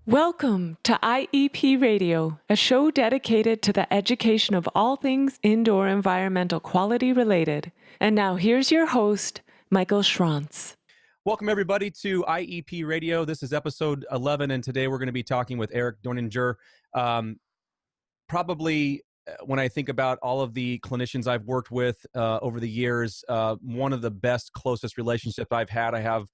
Welcome to IEP Radio, a show dedicated to the education of all things indoor environmental quality related. And now here's your host, Michael Schrantz. Welcome, everybody, to IEP Radio. This is episode 11, and today we're going to be talking with Eric Dorninger. Probably when I think about all of the clinicians I've worked with over the years, one of the best, closest relationships I've had. I have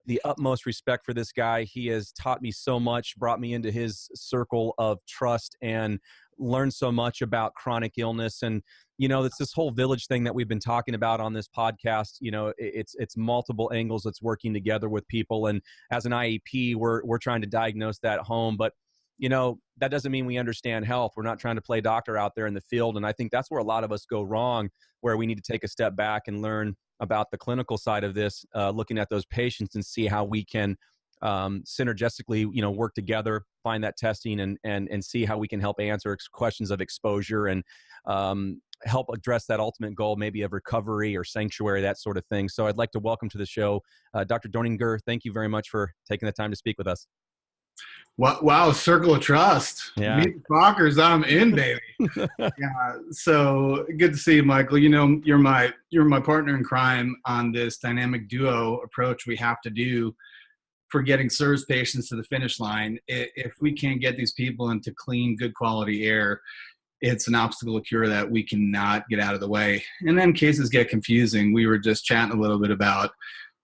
the utmost respect for this guy. He has taught me so much, brought me into his circle of trust, and learned so much about chronic illness. And, you know, it's this whole village thing that we've been talking about on this podcast. You know, it's multiple angles that's working together with people. And as an IEP, we're trying to diagnose that at home. But, you know, that doesn't mean we understand health. We're not trying to play doctor out there in the field. And I think that's where a lot of us go wrong, where we need to take a step back and learn about the clinical side of this, looking at those patients and see how we can synergistically, you know, work together, find that testing and see how we can help answer questions of exposure and help address that ultimate goal, maybe of recovery or sanctuary, that sort of thing. So I'd like to welcome to the show, Dr. Dorninger. Thank you very much for taking the time to speak with us. Wow, circle of trust. Yeah. Meet the Fockers, I'm in, baby. Yeah, so good to see you, Michael. You know, you're my partner in crime on this dynamic duo approach we have to do for getting SIRS patients to the finish line. If we can't get these people into clean, good quality air, it's an obstacle to cure that we cannot get out of the way. And then cases get confusing. We were just chatting a little bit about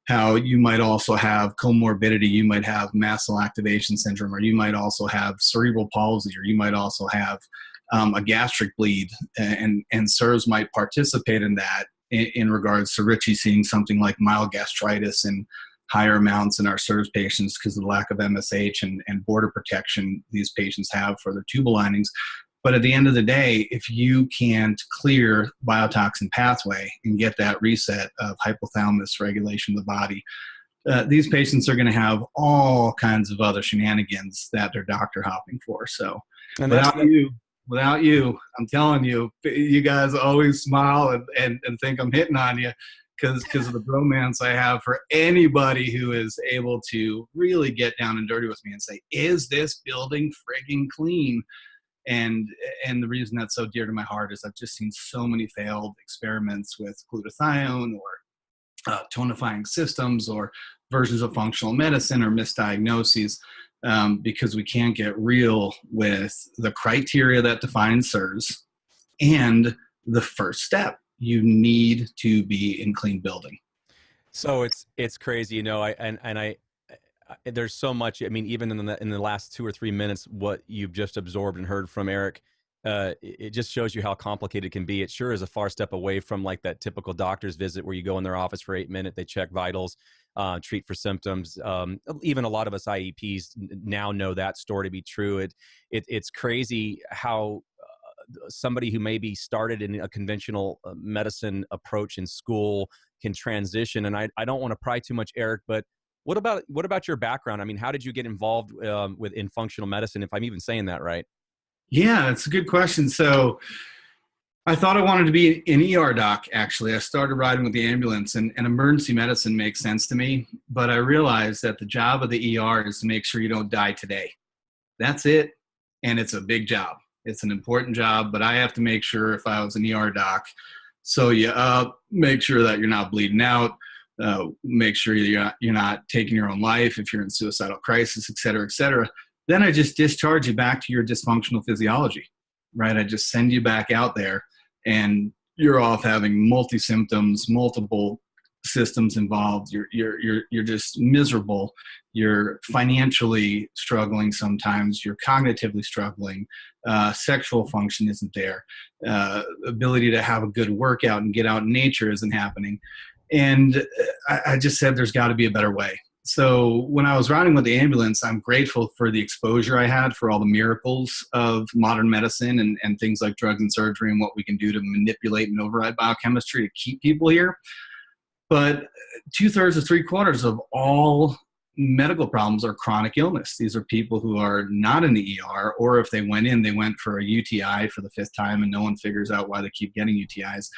how you might also have comorbidity, you might have mast cell activation syndrome, or you might also have cerebral palsy, or you might also have a gastric bleed, and SIRS might participate in that in regards to Richie seeing something like mild gastritis and higher amounts in our SIRS patients because of the lack of MSH and border protection these patients have for their tubal linings. But at the end of the day, if you can't clear biotoxin pathway and get that reset of hypothalamus regulation of the body, these patients are going to have all kinds of other shenanigans that they're doctor hopping for. So And without you, I'm telling you, you guys always smile and think I'm hitting on you because of the bromance I have for anybody who is able to really get down and dirty with me and say, is this building frigging clean? And the reason that's so dear to my heart is I've just seen so many failed experiments with glutathione or tonifying systems or versions of functional medicine or misdiagnoses because we can't get real with the criteria that define SIRS and the first step. You need to be in clean building. So it's crazy, you know. There's so much. I mean, even in the last 2 or 3 minutes, what you've just absorbed and heard from Eric, it just shows you how complicated it can be. It sure is a far step away from like that typical doctor's visit where you go in their office for 8 minutes, they check vitals, treat for symptoms. Even a lot of us IEPs now know that story to be true. It's crazy how somebody who maybe started in a conventional medicine approach in school can transition. And I don't want to pry too much, Eric, but what about your background? I mean, how did you get involved in functional medicine, if I'm even saying that right? Yeah, it's a good question. So I thought I wanted to be an ER doc, actually. I started riding with the ambulance, and emergency medicine makes sense to me. But I realized that the job of the ER is to make sure you don't die today. That's it. And it's a big job. It's an important job, but I have to make sure if I was an ER doc, sew you up, make sure that you're not bleeding out, make sure you're not taking your own life if you're in suicidal crisis, et cetera, et cetera. Then I just discharge you back to your dysfunctional physiology, right? I just send you back out there and you're off having multi-symptoms, multiple systems involved. You're just miserable. You're financially struggling sometimes. You're cognitively struggling. Sexual function isn't there. Ability to have a good workout and get out in nature isn't happening. And I just said there's got to be a better way. So when I was riding with the ambulance, I'm grateful for the exposure I had for all the miracles of modern medicine and things like drugs and surgery and what we can do to manipulate and override biochemistry to keep people here. But 2/3 to 3/4 of all medical problems are chronic illness. These are people who are not in the ER, or if they went in, they went for a UTI for the 5th time and no one figures out why they keep getting UTIs.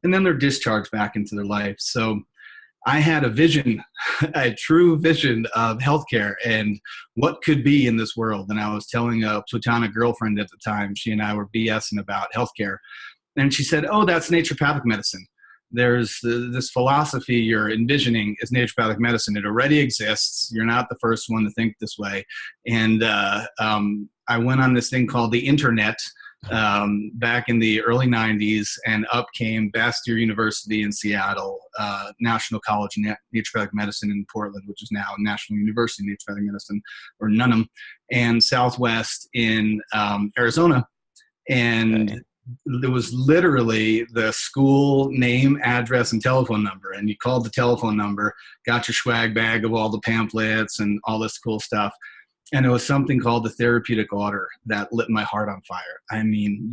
And then they're discharged back into their life. So I had a vision, a true vision of healthcare and what could be in this world. And I was telling a platonic girlfriend at the time, she and I were BSing about healthcare. And she said, oh, that's naturopathic medicine. There's this philosophy you're envisioning is naturopathic medicine. It already exists. You're not the first one to think this way. And I went on this thing called the internet back in the early 90s, and up came Bastyr University in Seattle, National College of Naturopathic Medicine in Portland, which is now National University of Naturopathic Medicine, or Nunham, and Southwest in Arizona. And there was literally the school name, address, and telephone number. And you called the telephone number, got your swag bag of all the pamphlets and all this cool stuff. And it was something called the therapeutic order that lit my heart on fire. I mean,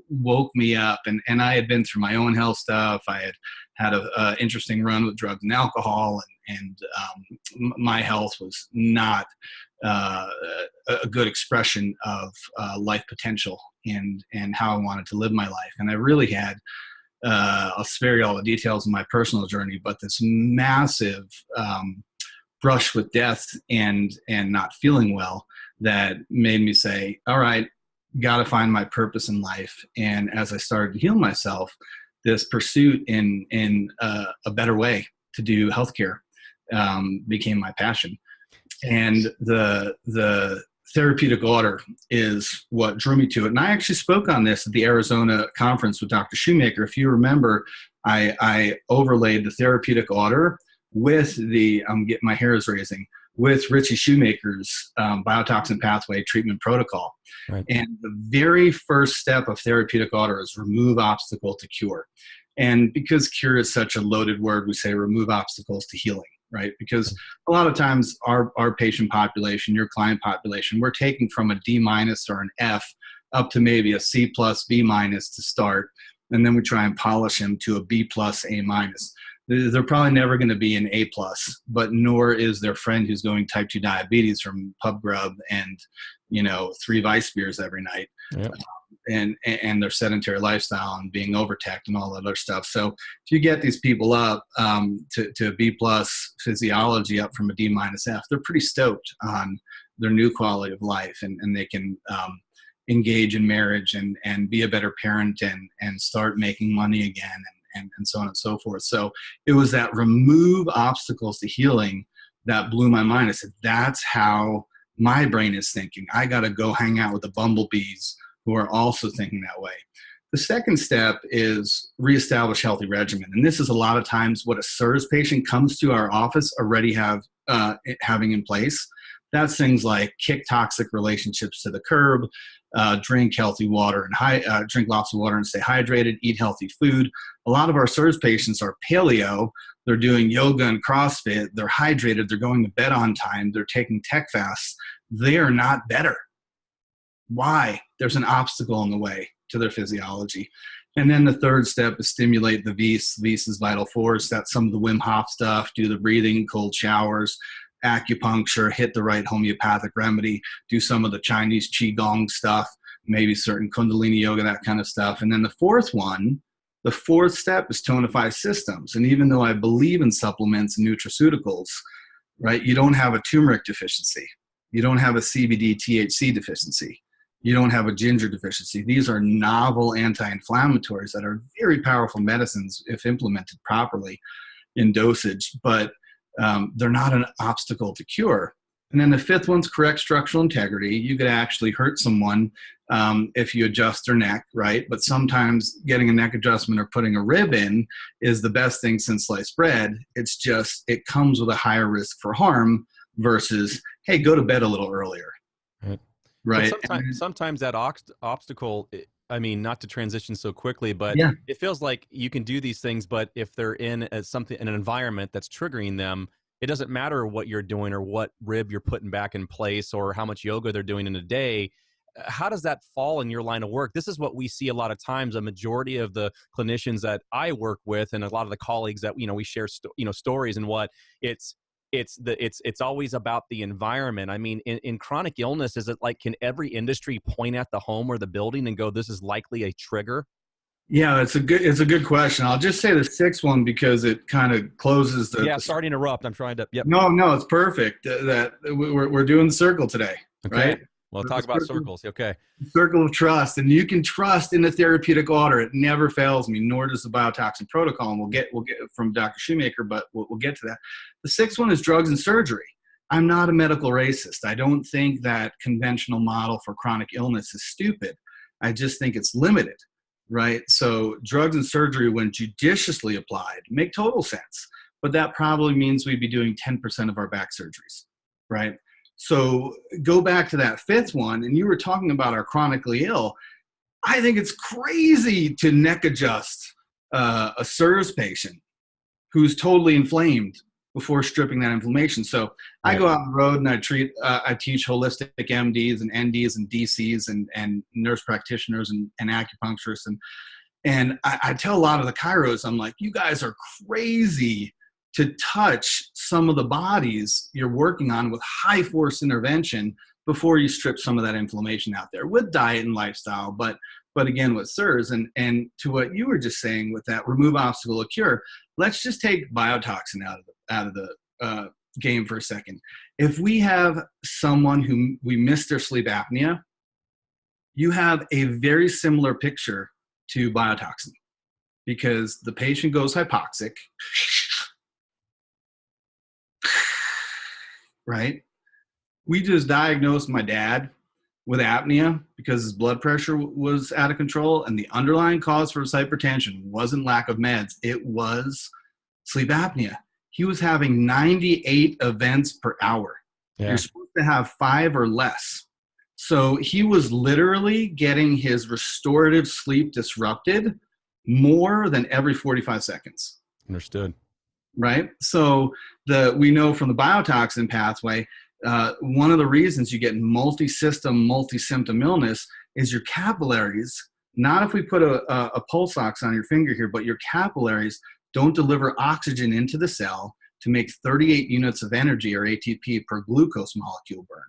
woke me up. And I had been through my own health stuff. I had a interesting run with drugs and alcohol, and my health was not a good expression of life potential and how I wanted to live my life. And I really had, I'll spare you all the details of my personal journey, but this massive brush with death and not feeling well that made me say, all right, got to find my purpose in life. And as I started to heal myself, this pursuit in a better way to do healthcare became my passion. And the therapeutic order is what drew me to it. And I actually spoke on this at the Arizona conference with Dr. Shoemaker. If you remember, I overlaid the therapeutic order with my hair is raising, with Richie Shoemaker's biotoxin pathway treatment protocol. Right. And the very first step of therapeutic order is remove obstacle to cure. And because cure is such a loaded word, we say remove obstacles to healing. Right? Because a lot of times our patient population, your client population, we're taking from a D- or an F up to maybe a C+, B- to start. And then we try and polish them to a B+, A-. They're probably never going to be an A+, but nor is their friend who's going type 2 diabetes from pub grub and, 3 Vice beers every night. Yep. And their sedentary lifestyle and being overtaxed and all that other stuff. So if you get these people up to B+ physiology up from a D- F, they're pretty stoked on their new quality of life, and they can engage in marriage and be a better parent and start making money again and so on and so forth. So it was that remove obstacles to healing that blew my mind. I said, that's how my brain is thinking. I got to go hang out with the bumblebees who are also thinking that way. The second step is reestablish healthy regimen. And this is a lot of times what a SIRS patient comes to our office already having in place. That's things like kick toxic relationships to the curb, drink healthy water and drink lots of water and stay hydrated, eat healthy food. A lot of our SIRS patients are paleo. They're doing yoga and CrossFit. They're hydrated. They're going to bed on time. They're taking tech fasts. They are not better. Why? There's an obstacle in the way to their physiology. And then the third step is stimulate the VIS. VIS is vital force. That's some of the Wim Hof stuff. Do the breathing, cold showers, acupuncture, hit the right homeopathic remedy, do some of the Chinese Qigong stuff, maybe certain Kundalini yoga, that kind of stuff. And then the fourth step is tonify systems. And even though I believe in supplements and nutraceuticals, right, you don't have a turmeric deficiency. You don't have a CBD THC deficiency. You don't have a ginger deficiency. These are novel anti-inflammatories that are very powerful medicines if implemented properly in dosage, but they're not an obstacle to cure. And then the fifth one's correct structural integrity. You could actually hurt someone if you adjust their neck, right? But sometimes getting a neck adjustment or putting a rib in is the best thing since sliced bread. It's just, it comes with a higher risk for harm versus, hey, go to bed a little earlier. Right. Sometimes that obstacle, I mean, not to transition so quickly, but it feels like you can do these things, but if they're in an environment that's triggering them, it doesn't matter what you're doing or what rib you're putting back in place or how much yoga they're doing in a day. How does that fall in your line of work? This is what we see a lot of times. A majority of the clinicians that I work with and a lot of the colleagues that, we share, stories and what it's always about the environment. I mean, in chronic illness, is it like, can every industry point at the home or the building and go, this is likely a trigger? Yeah, it's a good question. I'll just say the sixth one because it kind of closes the. Yeah, sorry to interrupt. I'm trying to. Yep. No, it's perfect. That we're doing the circle today, Okay. right? Well, talk about circles. Okay. Circle of trust, and you can trust in the therapeutic order. It never fails me, nor does the biotoxin protocol. And we'll get from Dr. Shoemaker, but we'll get to that. The sixth one is drugs and surgery. I'm not a medical racist. I don't think that conventional model for chronic illness is stupid. I just think it's limited, right? So drugs and surgery, when judiciously applied, make total sense. But that probably means we'd be doing 10% of our back surgeries, right? So go back to that fifth one, and you were talking about our chronically ill. I think it's crazy to neck adjust a SIRS patient who's totally inflamed before stripping that inflammation. So I go out on the road and I teach holistic MDs and NDs and DCs and nurse practitioners and acupuncturists. And I tell a lot of the chiros, I'm like, you guys are crazy to touch some of the bodies you're working on with high force intervention before you strip some of that inflammation out there with diet and lifestyle. But again, with SIRS and to what you were just saying with that remove obstacle to cure, let's just take biotoxin out of the game for a second. If we have someone who we missed their sleep apnea, you have a very similar picture to biotoxin because the patient goes hypoxic, right? We just diagnosed my dad with apnea because his blood pressure was out of control, and the underlying cause for his hypertension wasn't lack of meds, it was sleep apnea. He was having 98 events per hour. Yeah. You're supposed to have 5 or less. So he was literally getting his restorative sleep disrupted more than every 45 seconds. Understood. Right? So we know from the biotoxin pathway, one of the reasons you get multi-system, multi-symptom illness is your capillaries, not if we put a pulse ox on your finger here, but your capillaries don't deliver oxygen into the cell to make 38 units of energy or ATP per glucose molecule burned.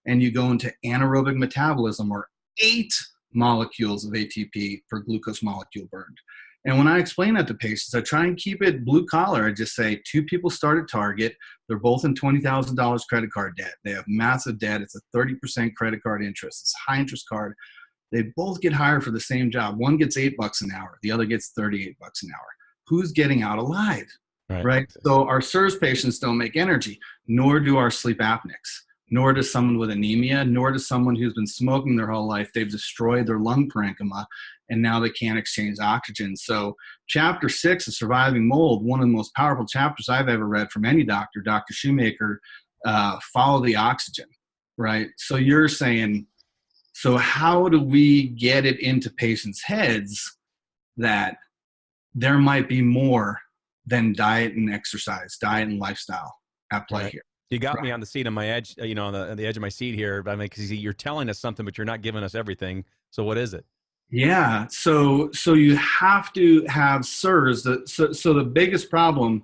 And you go into anaerobic metabolism or 8 molecules of ATP per glucose molecule burned. And when I explain that to patients, I try and keep it blue collar. I just say 2 people start at Target. They're both in $20,000 credit card debt. They have massive debt. It's a 30% credit card interest. It's a high interest card. They both get hired for the same job. One gets $8 an hour. The other gets $38 an hour. Who's getting out alive, right? So our SIRS patients don't make energy, nor do our sleep apnics, nor does someone with anemia, nor does someone who's been smoking their whole life. They've destroyed their lung parenchyma, and now they can't exchange oxygen. So chapter 6 of Surviving Mold, one of the most powerful chapters I've ever read from any doctor, Dr. Shoemaker, follow the oxygen, right? So you're saying, so how do we get it into patients' heads that there might be more than diet and exercise, diet and lifestyle at play here? You got me on the seat on my edge, on the edge of my seat here. I mean, because you're telling us something, but you're not giving us everything. So what is it? Yeah. So you have to have SIRS. So the biggest problem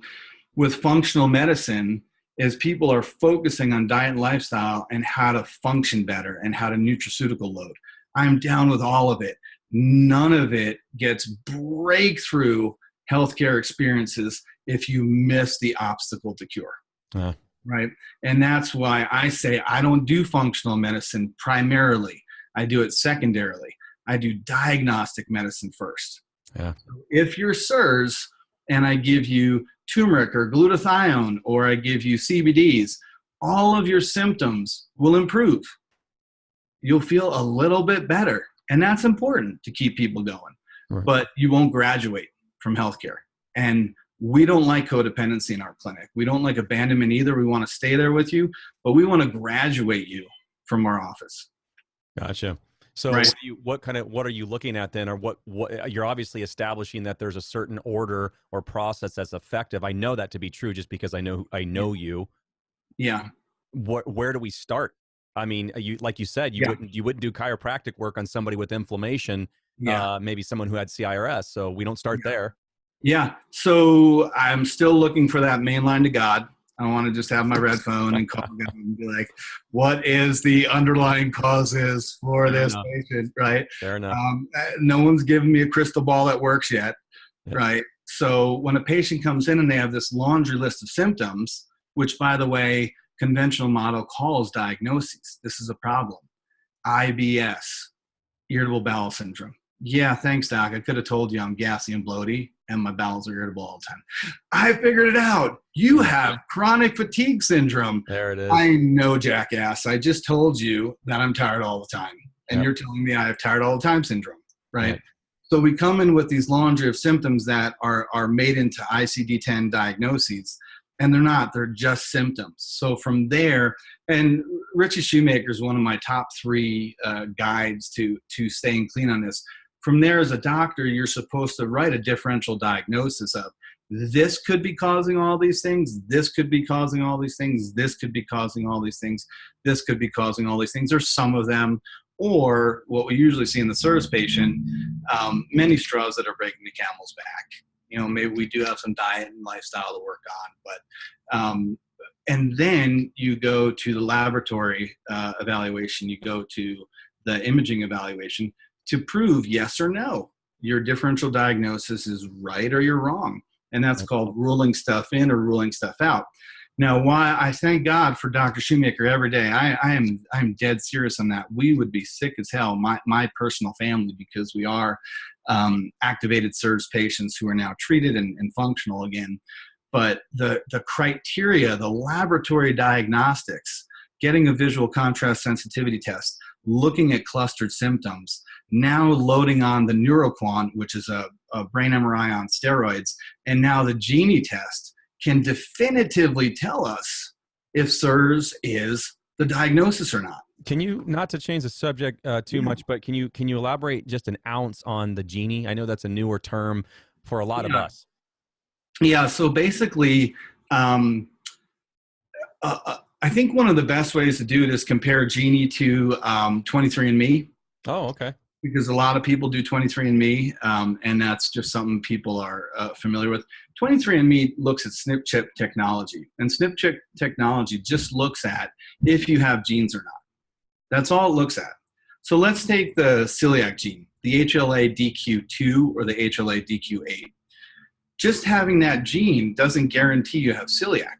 with functional medicine is people are focusing on diet and lifestyle and how to function better and how to nutraceutical load. I'm down with all of it. None of it gets breakthrough healthcare experiences if you miss the obstacle to cure. Right? And that's why I say I don't do functional medicine primarily. I do it secondarily. I do diagnostic medicine first. Yeah. If you're SIRS and I give you turmeric or glutathione or I give you CBDs, all of your symptoms will improve. You'll feel a little bit better. And that's important to keep people going. Right. But you won't graduate from healthcare. And we don't like codependency in our clinic. We don't like abandonment either. We want to stay there with you, but we want to graduate you from our office. Gotcha. So right. What are you looking at then? Or what you're obviously establishing that there's a certain order or process that's effective. I know that to be true just because I know you. Yeah. Where do we start? I mean, like you said, you wouldn't do chiropractic work on somebody with inflammation, maybe someone who had CIRS. So we don't start there. Yeah. So I'm still looking for that main line to God. I want to just have my red phone and call them and be like, what is the underlying causes for this patient, right? Fair enough. No one's given me a crystal ball that works yet, Yep. right? So when a patient comes in and they have this laundry list of symptoms, which, by the way, conventional model calls diagnoses. This is a problem. IBS, irritable bowel syndrome. Yeah, thanks, doc. I could have told you I'm gassy and bloaty and my bowels are irritable all the time. I figured it out. You have chronic fatigue syndrome. There it is. I know, jackass. I just told you that I'm tired all the time. And you're telling me I have tired all the time syndrome, right? So we come in with these laundry of symptoms that are made into ICD-10 diagnoses, and they're not. They're just symptoms. So from there, and Richie Shoemaker is one of my top 3 guides to staying clean on this. From there, as a doctor, you're supposed to write a differential diagnosis of this could be causing all these things, this could be causing all these things, this could be causing all these things, this could be causing all these things, or some of them, or what we usually see in the SIRS patient, many straws that are breaking the camel's back. You know, maybe we do have some diet and lifestyle to work on, but and then you go to the laboratory evaluation, you go to the imaging evaluation to prove yes or no, your differential diagnosis is right or you're wrong. And that's called ruling stuff in or ruling stuff out. Now, why I thank God for Dr. Shoemaker every day. I'm dead serious on that. We would be sick as hell, my personal family, because we are activated SIRS patients who are now treated and functional again. But the criteria, the laboratory diagnostics, getting a visual contrast sensitivity test, looking at clustered symptoms, now loading on the NeuroQuant, which is a brain MRI on steroids, and now the Genie test can definitively tell us if SIRS is the diagnosis or not. Can you, not to change the subject too much, but can you elaborate just an ounce on the Genie? I know that's a newer term for a lot of us. Yeah, so basically, I think one of the best ways to do it is compare Genie to 23andMe. Oh, okay. Because a lot of people do 23andMe, and that's just something people are familiar with. 23andMe looks at SNP chip technology, and SNP chip technology just looks at if you have genes or not. That's all it looks at. So let's take the celiac gene, the HLA-DQ2 or the HLA-DQ8. Just having that gene doesn't guarantee you have celiac.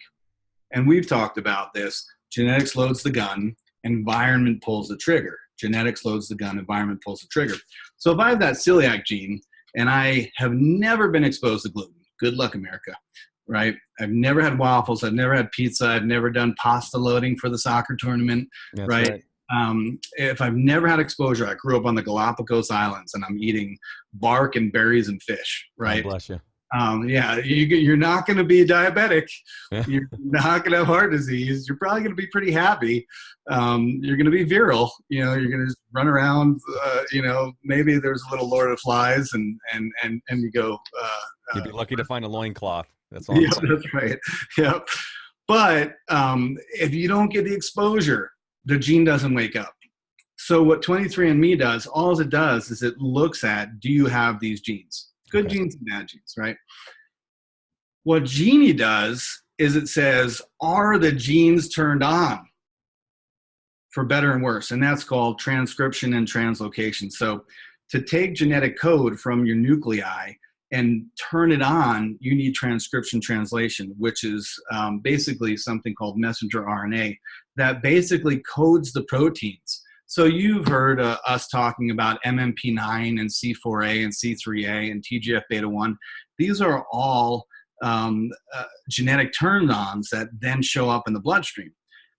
And we've talked about this. Genetics loads the gun, environment pulls the trigger. Genetics loads the gun, environment pulls the trigger. So if I have that celiac gene and I have never been exposed to gluten, good luck, America, right? I've never had waffles. I've never had pizza. I've never done pasta loading for the soccer tournament, right? If I've never had exposure, I grew up on the Galapagos Islands and I'm eating bark and berries and fish, right? God bless you. You're not going to be diabetic. You're not going to have heart disease. You're probably going to be pretty happy. You're going to be virile. You know, you're going to just run around. Maybe there's a little Lord of Flies, and you go. You'd be lucky to find a loincloth. That's all. Yeah, that's right. Yep. But if you don't get the exposure, the gene doesn't wake up. So what 23andMe does, all it does is it looks at, do you have these genes? Good genes and bad genes, right? What Genie does is it says, are the genes turned on for better and worse? And that's called transcription and translocation. So to take genetic code from your nuclei and turn it on, you need transcription translation, which is basically something called messenger RNA that basically codes the proteins. So you've heard us talking about MMP9 and C4A and C3A and TGF-beta1. These are all genetic turn-ons that then show up in the bloodstream.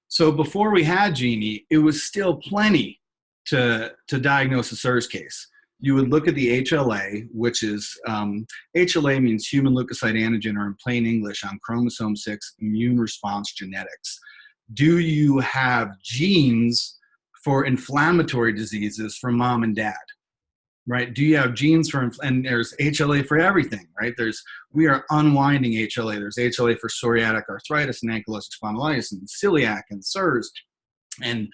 So before we had Genie, it was still plenty to diagnose a SIRS case. You would look at the HLA, which is, HLA means human leukocyte antigen, or in plain English, on chromosome 6, immune response genetics. Do you have genes for inflammatory diseases from mom and dad, right? Do you have genes for, and there's HLA for everything, right? We are unwinding HLA. There's HLA for psoriatic arthritis and ankylosing spondylitis and celiac and SIRS. And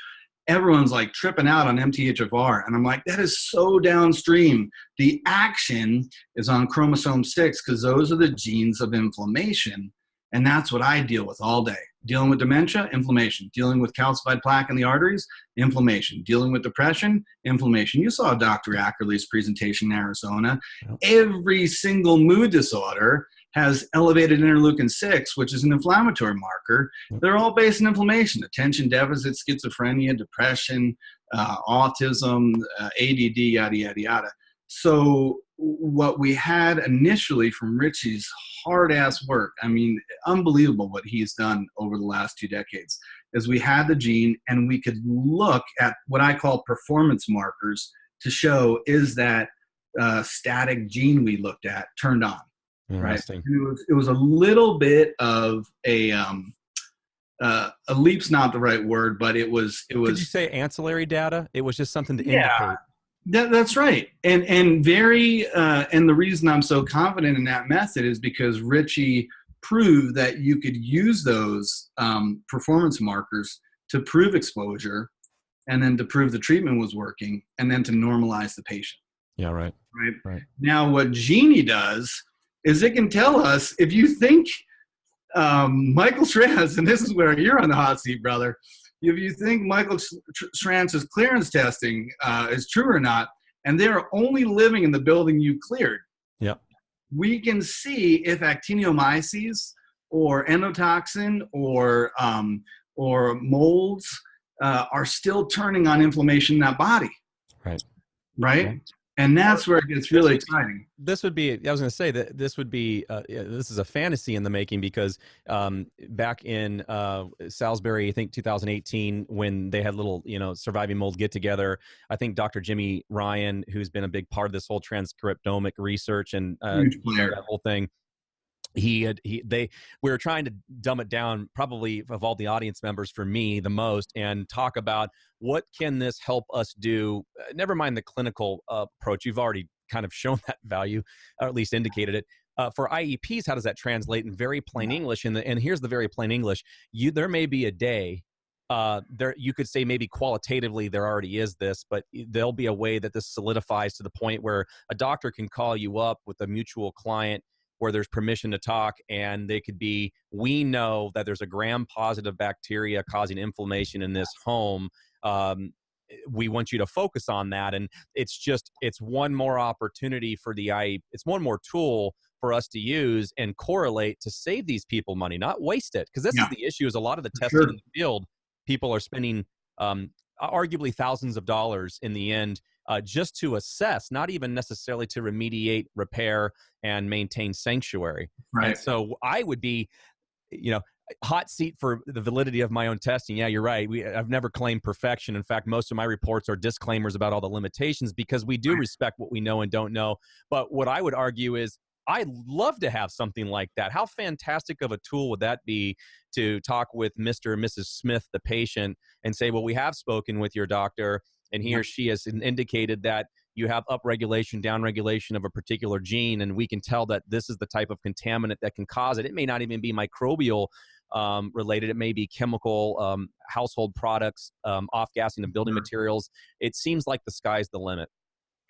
everyone's like tripping out on MTHFR. And I'm like, that is so downstream. The action is on chromosome 6 because those are the genes of inflammation. And that's what I deal with all day. Dealing with dementia, inflammation. Dealing with calcified plaque in the arteries, inflammation. Dealing with depression, inflammation. You saw Dr. Ackerley's presentation in Arizona. Yep. Every single mood disorder has elevated interleukin-6, which is an inflammatory marker. They're all based on inflammation, attention deficit, schizophrenia, depression, autism, ADD, yada, yada, yada. So what we had initially from Richie's hard-ass work, I mean, unbelievable what he's done over the last 2 decades, is we had the gene and we could look at what I call performance markers to show, is that static gene we looked at turned on. Interesting. Right? It was a little bit of a leap's not the right word, but it was. Could you say ancillary data? It was just something to indicate. That's right. And the reason I'm so confident in that method is because Richie proved that you could use those performance markers to prove exposure, and then to prove the treatment was working, and then to normalize the patient. Yeah, right. Right. Now, what Genie does is it can tell us if you think Michael Schranz, and this is where you're on the hot seat, brother. If you think Michael Schranz's clearance testing is true or not, and they're only living in the building you cleared, we can see if actinomyces or endotoxin or molds are still turning on inflammation in that body. Right? And that's where it gets really exciting. This would be, I was going to say that this would be, this is a fantasy in the making, because back in Salisbury, I think 2018, when they had little, surviving mold get together, I think Dr. Jimmy Ryan, who's been a big part of this whole transcriptomic research and that whole thing, we were trying to dumb it down, probably of all the audience members, for me the most, and talk about what can this help us do. Never mind the clinical approach, you've already kind of shown that value, or at least indicated it. For IEPs, how does that translate in very plain English? And here's the very plain English. There may be a day, you could say maybe qualitatively there already is this, but there'll be a way that this solidifies to the point where a doctor can call you up with a mutual client where there's permission to talk, and they could be, we know that there's a gram-positive bacteria causing inflammation in this home. We want you to focus on that. And it's one more opportunity for it's one more tool for us to use and correlate to save these people money, not waste it. Because this is the issue, is a lot of the testing in the field, people are spending arguably thousands of dollars in the end just to assess, not even necessarily to remediate, repair, and maintain sanctuary. Right. And so I would be, hot seat for the validity of my own testing. Yeah, you're right. I've never claimed perfection. In fact, most of my reports are disclaimers about all the limitations, because we do respect what we know and don't know. But what I would argue is, I'd love to have something like that. How fantastic of a tool would that be to talk with Mr. and Mrs. Smith, the patient, and say, well, we have spoken with your doctor, and he or she has indicated that you have upregulation, downregulation of a particular gene, and we can tell that this is the type of contaminant that can cause it. It may not even be microbial related. It may be chemical, household products, off-gassing of building materials. It seems like the sky's the limit.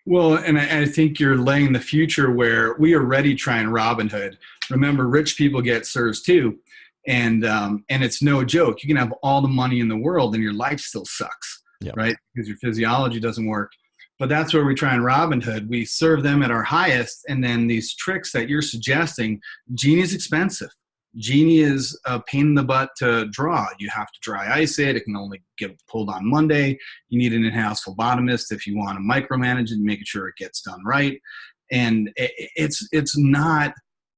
Well, and I think you're laying the future where we are already trying Robin Hood. Remember, rich people get SIRS too. And it's no joke. You can have all the money in the world and your life still sucks, right? Because your physiology doesn't work. But that's where we try in Robin Hood. We serve them at our highest, and then these tricks that you're suggesting, Genie is expensive. Genie is a pain in the butt to draw. You have to dry ice it. It can only get pulled on Monday. You need an in-house phlebotomist if you want to micromanage it and make sure it gets done right. And it's not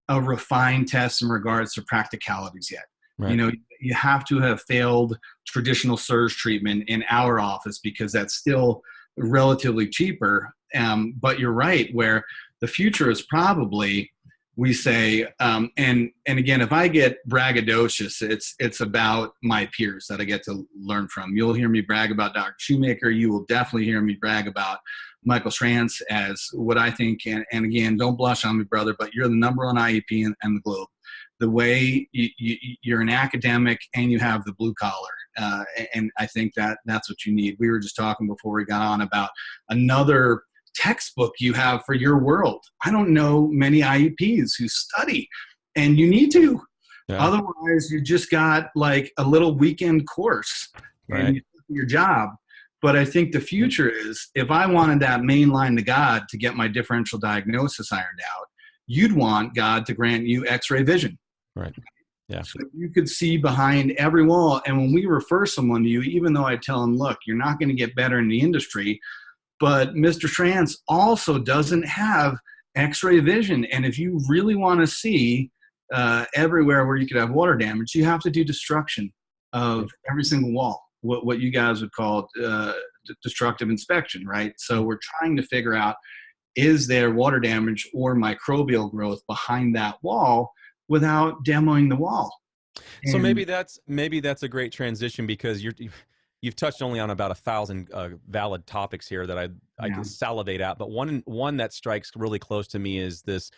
a refined test in regards to practicalities yet. Right. You have to have failed traditional SIRS treatment in our office, because that's still relatively cheaper. But you're right, where the future is probably, we say, and again, if I get braggadocious, it's about my peers that I get to learn from. You'll hear me brag about Dr. Shoemaker. You will definitely hear me brag about Michael Schranz as what I think, and again, don't blush on me, brother, but you're the number one IEP in the globe. The way you're an academic and you have the blue collar, and I think that's what you need. We were just talking before we got on about another textbook you have for your world. I don't know many IEPs who study, and you need to. Yeah. Otherwise, you just got like a little weekend course and you do your job. But I think the future is, if I wanted that main line to God to get my differential diagnosis ironed out, you'd want God to grant you X-ray vision. Right. Yeah. So you could see behind every wall. And when we refer someone to you, even though I tell them, look, you're not going to get better in the industry, but Mr. Trans also doesn't have X-ray vision. And if you really want to see everywhere where you could have water damage, you have to do destruction of every single wall, what you guys would call destructive inspection, right? So we're trying to figure out, is there water damage or microbial growth behind that wall without demoing the wall? So maybe that's a great transition, because you've touched only on about 1,000 valid topics here that I can salivate at. But one that strikes really close to me is this.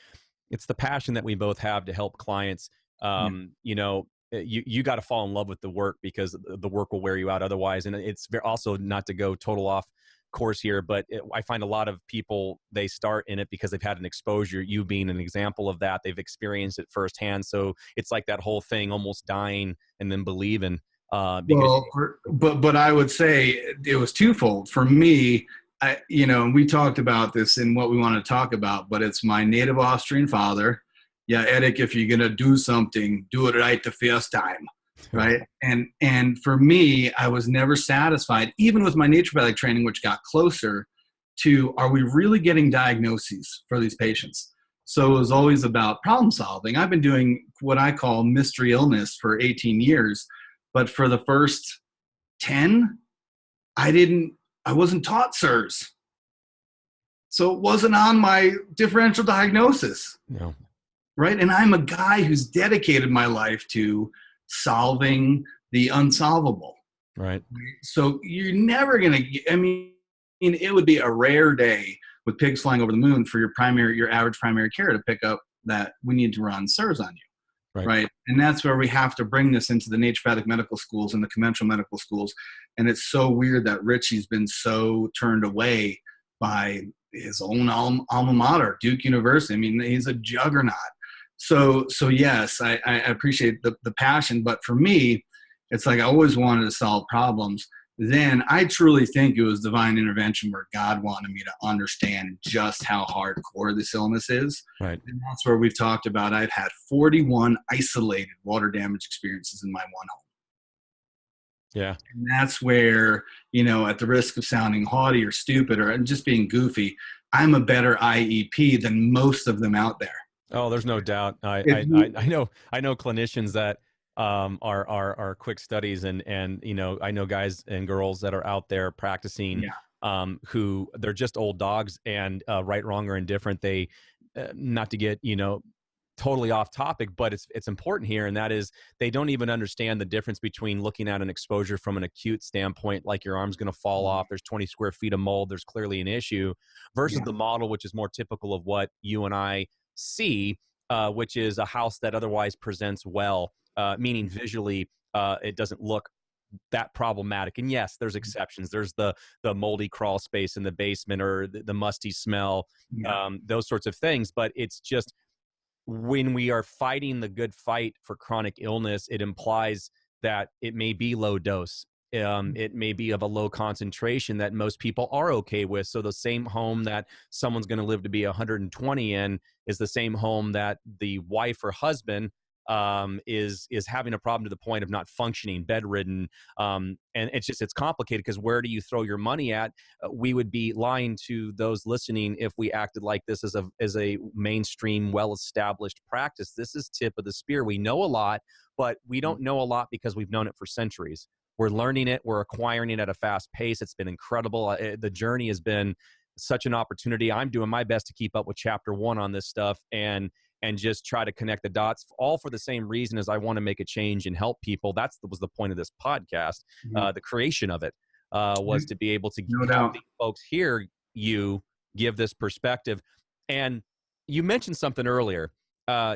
It's the passion that we both have to help clients. You know, you got to fall in love with the work, because the work will wear you out otherwise. And it's also, not to go total off course here, but I find a lot of people, they start in it because they've had an exposure, you being an example of that. They've experienced it firsthand. So it's like that whole thing, almost dying and then believing. But I would say it was twofold for me. You know, we talked about this in what we want to talk about, but it's my native Austrian father. Yeah, Eric, if you're going to do something, do it right the first time. Right. And for me, I was never satisfied, even with my naturopathic training, which got closer to, are we really getting diagnoses for these patients? So it was always about problem solving. I've been doing what I call mystery illness for 18 years, but for the first 10, I wasn't taught SIRS. So it wasn't on my differential diagnosis. No. Right. And I'm a guy who's dedicated my life to solving the unsolvable. Right. So you're never going to, I mean, it would be a rare day with pigs flying over the moon for your average primary care to pick up that we need to run SIRS on you. Right. And that's where we have to bring this into the naturopathic medical schools and the conventional medical schools. And it's so weird that Richie's been so turned away by his own alma mater, Duke University. I mean, he's a juggernaut. So yes, I appreciate the passion, but for me, it's like I always wanted to solve problems. Then I truly think it was divine intervention where God wanted me to understand just how hardcore this illness is. Right. And that's where we've talked about, I've had 41 isolated water damage experiences in my one home. Yeah. And that's where, you know, at the risk of sounding haughty or stupid or just being goofy, I'm a better IEP than most of them out there. Oh, there's no doubt. I know clinicians that are quick studies, and you know, I know guys and girls that are out there practicing, who they're just old dogs, and right, wrong, or indifferent. They not to get, you know, totally off topic, but it's important here, and that is they don't even understand the difference between looking at an exposure from an acute standpoint, like your arm's going to fall off, there's 20 square feet of mold, there's clearly an issue, versus the model, which is more typical of what you and I see, which is a house that otherwise presents well, meaning visually it doesn't look that problematic. And yes, there's exceptions. There's the moldy crawl space in the basement, or the musty smell, those sorts of things. But it's just, when we are fighting the good fight for chronic illness, it implies that it may be low dose. It may be of a low concentration that most people are okay with. So the same home that someone's going to live to be 120 in is the same home that the wife or husband is having a problem to the point of not functioning, bedridden. And it's complicated, because where do you throw your money at? We would be lying to those listening if we acted like this is a mainstream, well-established practice. This is tip of the spear. We know a lot, but we don't know a lot because we've known it for centuries. We're learning it. We're acquiring it at a fast pace. It's been incredible. The journey has been such an opportunity. I'm doing my best to keep up with chapter 1 on this stuff, and just try to connect the dots, all for the same reason as I want to make a change and help people. That was the point of this podcast. The creation of it was to be able to help these folks hear you give this perspective. And you mentioned something earlier.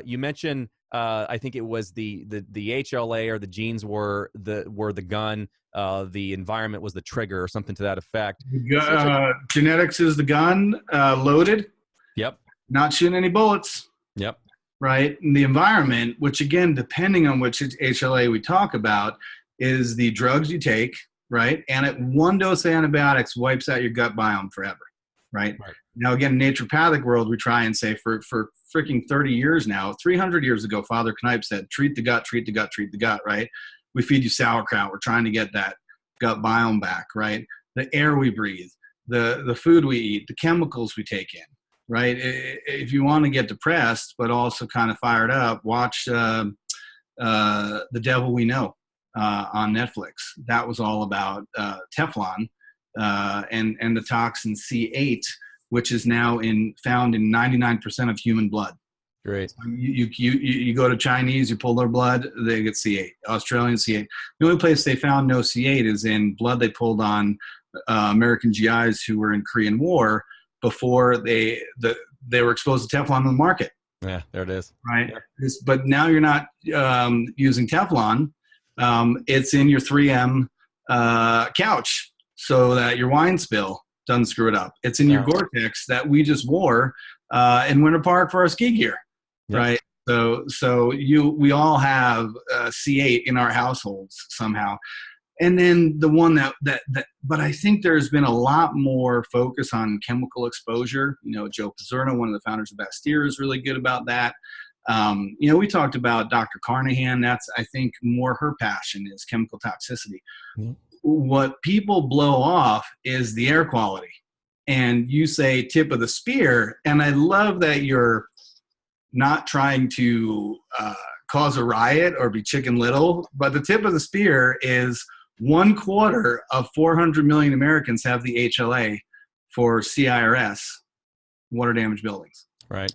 You mentioned, I think it was the HLA, or the genes were the gun, the environment was the trigger, or something to that effect. Genetics is the gun, loaded. Yep. Not shooting any bullets. Yep. right? And the environment, which again, depending on which HLA we talk about, is the drugs you take, right? And at one dose of antibiotics wipes out your gut biome forever, right? Now, again, in naturopathic world, we try and say for freaking 30 years now, 300 years ago, Father Knipe said, treat the gut, treat the gut, treat the gut, right? We feed you sauerkraut. We're trying to get that gut biome back, right? The air we breathe, the food we eat, the chemicals we take in, right? If you want to get depressed, but also kind of fired up, watch The Devil We Know on Netflix. That was all about Teflon and the toxin C8, which is now found in 99% of human blood. Great. So you go to Chinese, you pull their blood, they get C8. Australian C8. The only place they found no C8 is in blood they pulled on American GIs who were in Korean War before they were exposed to Teflon on the market. Yeah, there it is. Right. Yeah. But now you're not using Teflon. It's in your 3M couch so that your wine spill doesn't screw it up. It's in your Gore-Tex that we just wore in Winter Park for our ski gear. Yep. Right. So we all have C8 in our households somehow. And then the one that but I think there's been a lot more focus on chemical exposure. Joe Pizzurno, one of the founders of Bastyr, is really good about that. We talked about Dr. Carnahan. That's, I think, more her passion is chemical toxicity. Mm-hmm. What people blow off is the air quality. And you say tip of the spear. And I love that you're not trying to cause a riot or be Chicken Little, but the tip of the spear is 1/4 of 400 million Americans have the HLA for CIRS, water damaged buildings. Right.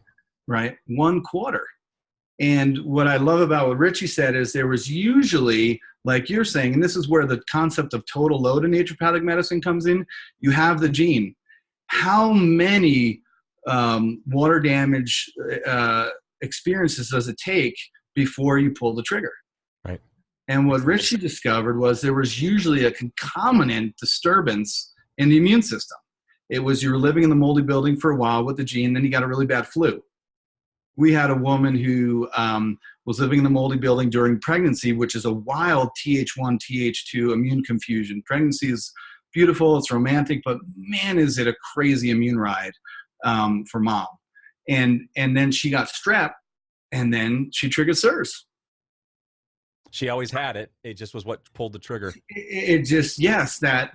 1/4. And what I love about what Richie said is there was usually, like you're saying, and this is where the concept of total load in naturopathic medicine comes in, you have the gene. How many water damage experiences does it take before you pull the trigger? Right. And what Richie discovered was there was usually a concomitant disturbance in the immune system. It was you were living in the moldy building for a while with the gene, then you got a really bad flu. We had a woman who was living in the moldy building during pregnancy, which is a wild Th1, Th2 immune confusion. Pregnancy is beautiful, it's romantic, but man, is it a crazy immune ride for mom. And then she got strep, and then she triggered SIRS. She always had it. It just was what pulled the trigger. It just, yes, that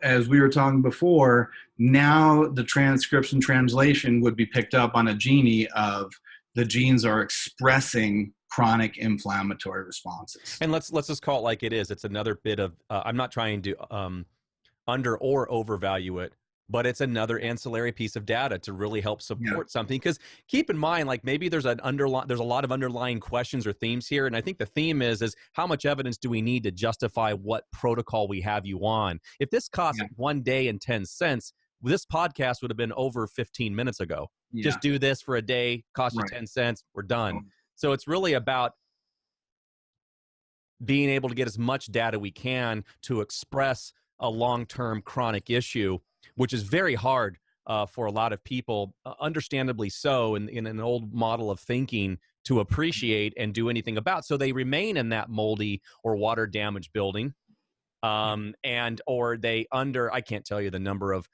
as we were talking before, now the transcription translation would be picked up on a genie of the genes are expressing chronic inflammatory responses. And let's just call it like it is. It's another bit of, I'm not trying to under or overvalue it, but it's another ancillary piece of data to really help support something. Because keep in mind, like maybe there's a lot of underlying questions or themes here. And I think the theme is how much evidence do we need to justify what protocol we have you on? If this costs $1 and 10 cents, this podcast would have been over 15 minutes ago. Yeah. Just do this for a day, cost you 10 cents, we're done. So it's really about being able to get as much data we can to express a long-term chronic issue, which is very hard for a lot of people, understandably so, in an old model of thinking to appreciate and do anything about. So they remain in that moldy or water damaged building, or they I can't tell you the number of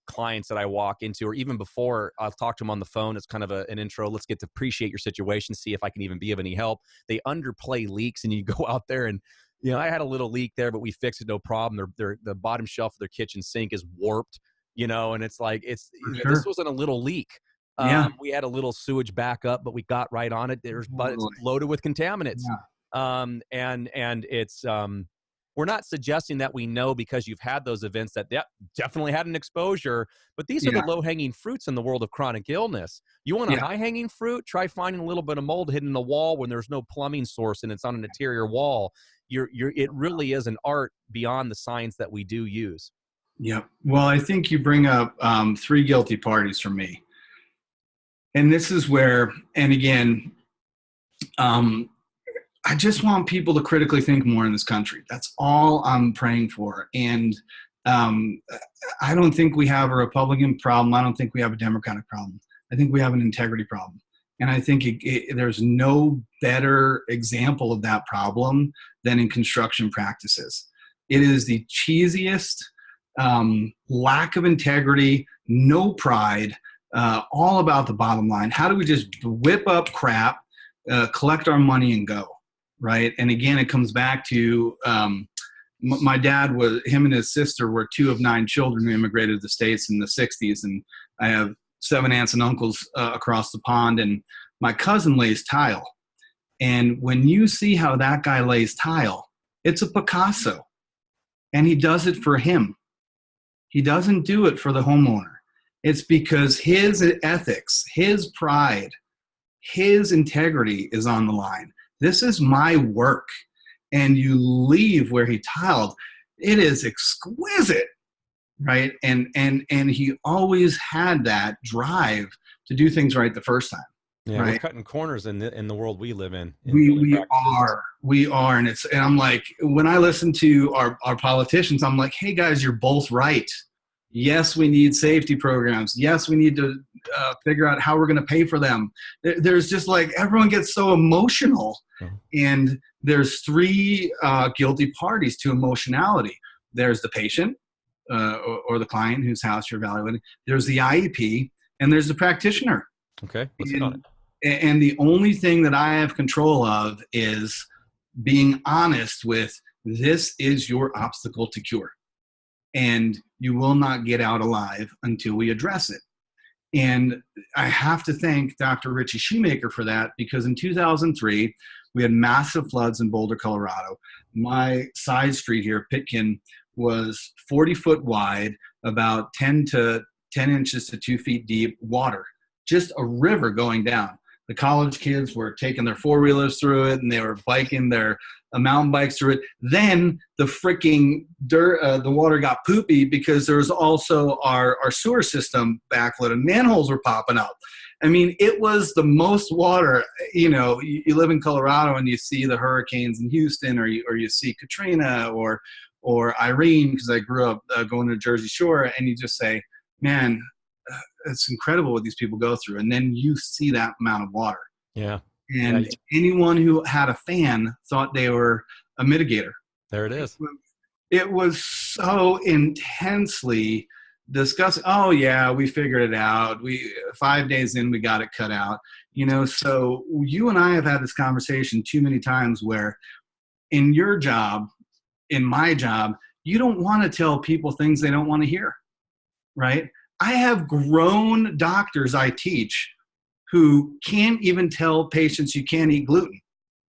clients that I walk into, or even before I'll talk to them on the phone. It's kind of an intro. Let's get to appreciate your situation, see if I can even be of any help. They underplay leaks, and you go out there and, I had a little leak there, but we fixed it, no problem. The bottom shelf of their kitchen sink is warped, and it's like, this wasn't a little leak. We had a little sewage backup, but we got right on it. But it's loaded with contaminants. And it's, we're not suggesting that we know because you've had those events that definitely had an exposure, but these are the low-hanging fruits in the world of chronic illness. You want a high-hanging fruit? Try finding a little bit of mold hidden in the wall when there's no plumbing source and it's on an interior wall. It really is an art beyond the science that we do use. Yeah. Well, I think you bring up 3 guilty parties for me. And this is where, and again, I just want people to critically think more in this country. That's all I'm praying for. And I don't think we have a Republican problem. I don't think we have a Democratic problem. I think we have an integrity problem. And I think there's no better example of that problem than in construction practices. It is the cheesiest, lack of integrity, no pride, all about the bottom line. How do we just whip up crap, collect our money and go, right? And again, it comes back to my dad him and his sister were 2 of 9 children who immigrated to the States in the 60s. And I have 7 aunts and uncles across the pond, and my cousin lays tile. And when you see how that guy lays tile, it's a Picasso. And he does it for him. He doesn't do it for the homeowner. It's because his ethics, his pride, his integrity is on the line. This is my work. And you leave where he tiled. It is exquisite, right? And he always had that drive to do things right the first time. Yeah, right? We're cutting corners in the world we live in. We are, and I'm like, when I listen to our politicians, I'm like, hey guys, you're both right. Yes, we need safety programs. Yes, we need to figure out how we're going to pay for them. There's just like, everyone gets so emotional, and there's 3 guilty parties to emotionality. There's the patient or the client whose house you're evaluating. There's the IEP, and there's the practitioner. Okay, let's hit on it. And the only thing that I have control of is being honest with, this is your obstacle to cure. And you will not get out alive until we address it. And I have to thank Dr. Richie Shoemaker for that, because in 2003, we had massive floods in Boulder, Colorado. My side street here, Pitkin, was 40 foot wide, about 10 inches to 2 feet deep water, just a river going down. The college kids were taking their 4-wheelers through it, and they were biking their mountain bikes through it. Then the freaking the water got poopy, because there was also our sewer system backlit, and manholes were popping up. I mean, it was the most water. You know, you live in Colorado and you see the hurricanes in Houston, or you see Katrina or Irene, because I grew up going to Jersey Shore, and you just say, man, it's incredible what these people go through. And then you see that amount of water. Yeah. And anyone who had a fan thought they were a mitigator. There it is. It was so intensely discussing. Oh yeah, we figured it out. 5 days in, we got it cut out. You know, so you and I have had this conversation too many times, where in your job, in my job, you don't want to tell people things they don't want to hear, right? I have grown doctors I teach who can't even tell patients you can't eat gluten,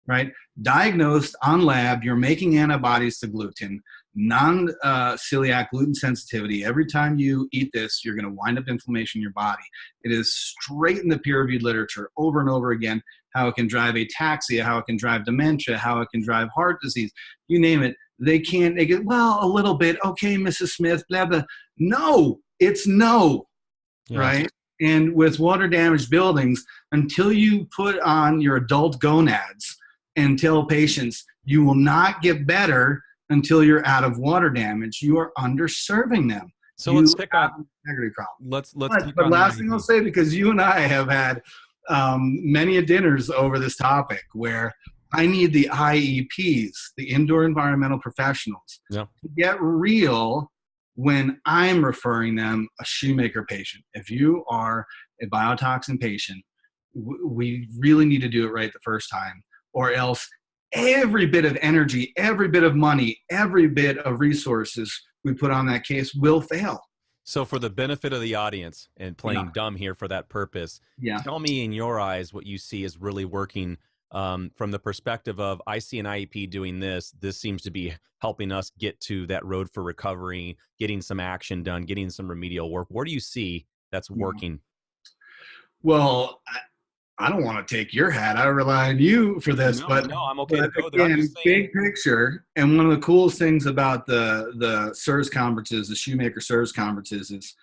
right? Diagnosed on lab, you're making antibodies to gluten, non-celiac gluten sensitivity. Every time you eat this, you're going to wind up inflammation in your body. It is straight in the peer-reviewed literature over and over again, how it can drive ataxia, how it can drive dementia, how it can drive heart disease, you name it. They get, well, a little bit. Okay, Mrs. Smith, blah, blah. No, it's no, yeah. Right? And with water damaged buildings, until you put on your adult gonads and tell patients you will not get better until you're out of water damage, you are underserving them. So let's pick on integrity problem. But last thing I'll say, because you and I have had many dinners over this topic, where I need the IEPs, the indoor environmental professionals, to get real when I'm referring them a Shoemaker patient. If you are a biotoxin patient, we really need to do it right the first time, or else every bit of energy, every bit of money, every bit of resources we put on that case will fail. So for the benefit of the audience, and playing dumb here for that purpose, tell me in your eyes what you see is really working from the perspective of, I see an IEP doing this. This seems to be helping us get to that road for recovery, getting some action done, getting some remedial work. Where do you see that's working? Well, I don't want to take your hat. I rely on you for this, but I'm okay to go there. Again, big picture. And one of the coolest things about the SIRS conferences, the Shoemaker SIRS conferences, is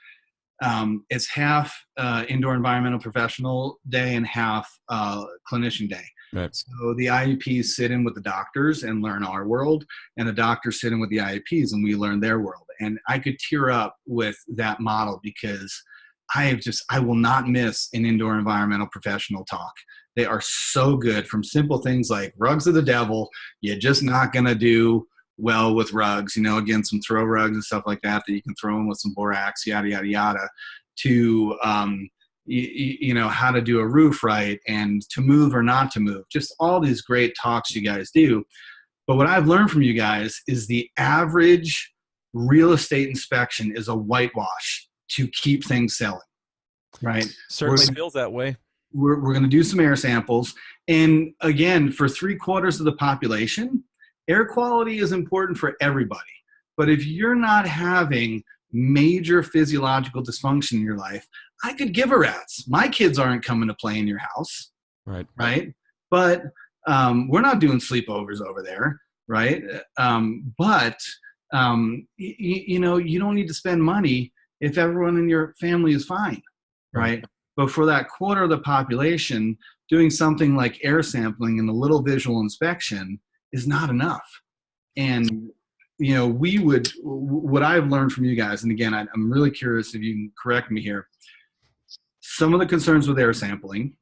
it's half indoor environmental professional day and half clinician day. Right. So the IEPs sit in with the doctors and learn our world, and the doctors sit in with the IEPs and we learn their world. And I could tear up with that model, because I will not miss an indoor environmental professional talk. They are so good, from simple things like rugs are the devil. You're just not going to do well with rugs, again, some throw rugs and stuff like that you can throw in with some borax, yada, yada, yada, to, how to do a roof right and to move or not to move. Just all these great talks you guys do. But what I've learned from you guys is the average real estate inspection is a whitewash to keep things selling, right? Certainly feels that way. We're going to do some air samples. And again, for 3/4 of the population, air quality is important for everybody. But if you're not having major physiological dysfunction in your life, I could give a rat's. My kids aren't coming to play in your house, right? But we're not doing sleepovers over there, right? You don't need to spend money if everyone in your family is fine, right? But for that quarter of the population, doing something like air sampling and a little visual inspection is not enough. And, what I've learned from you guys, and again, I'm really curious if you can correct me here. Some of the concerns with air sampling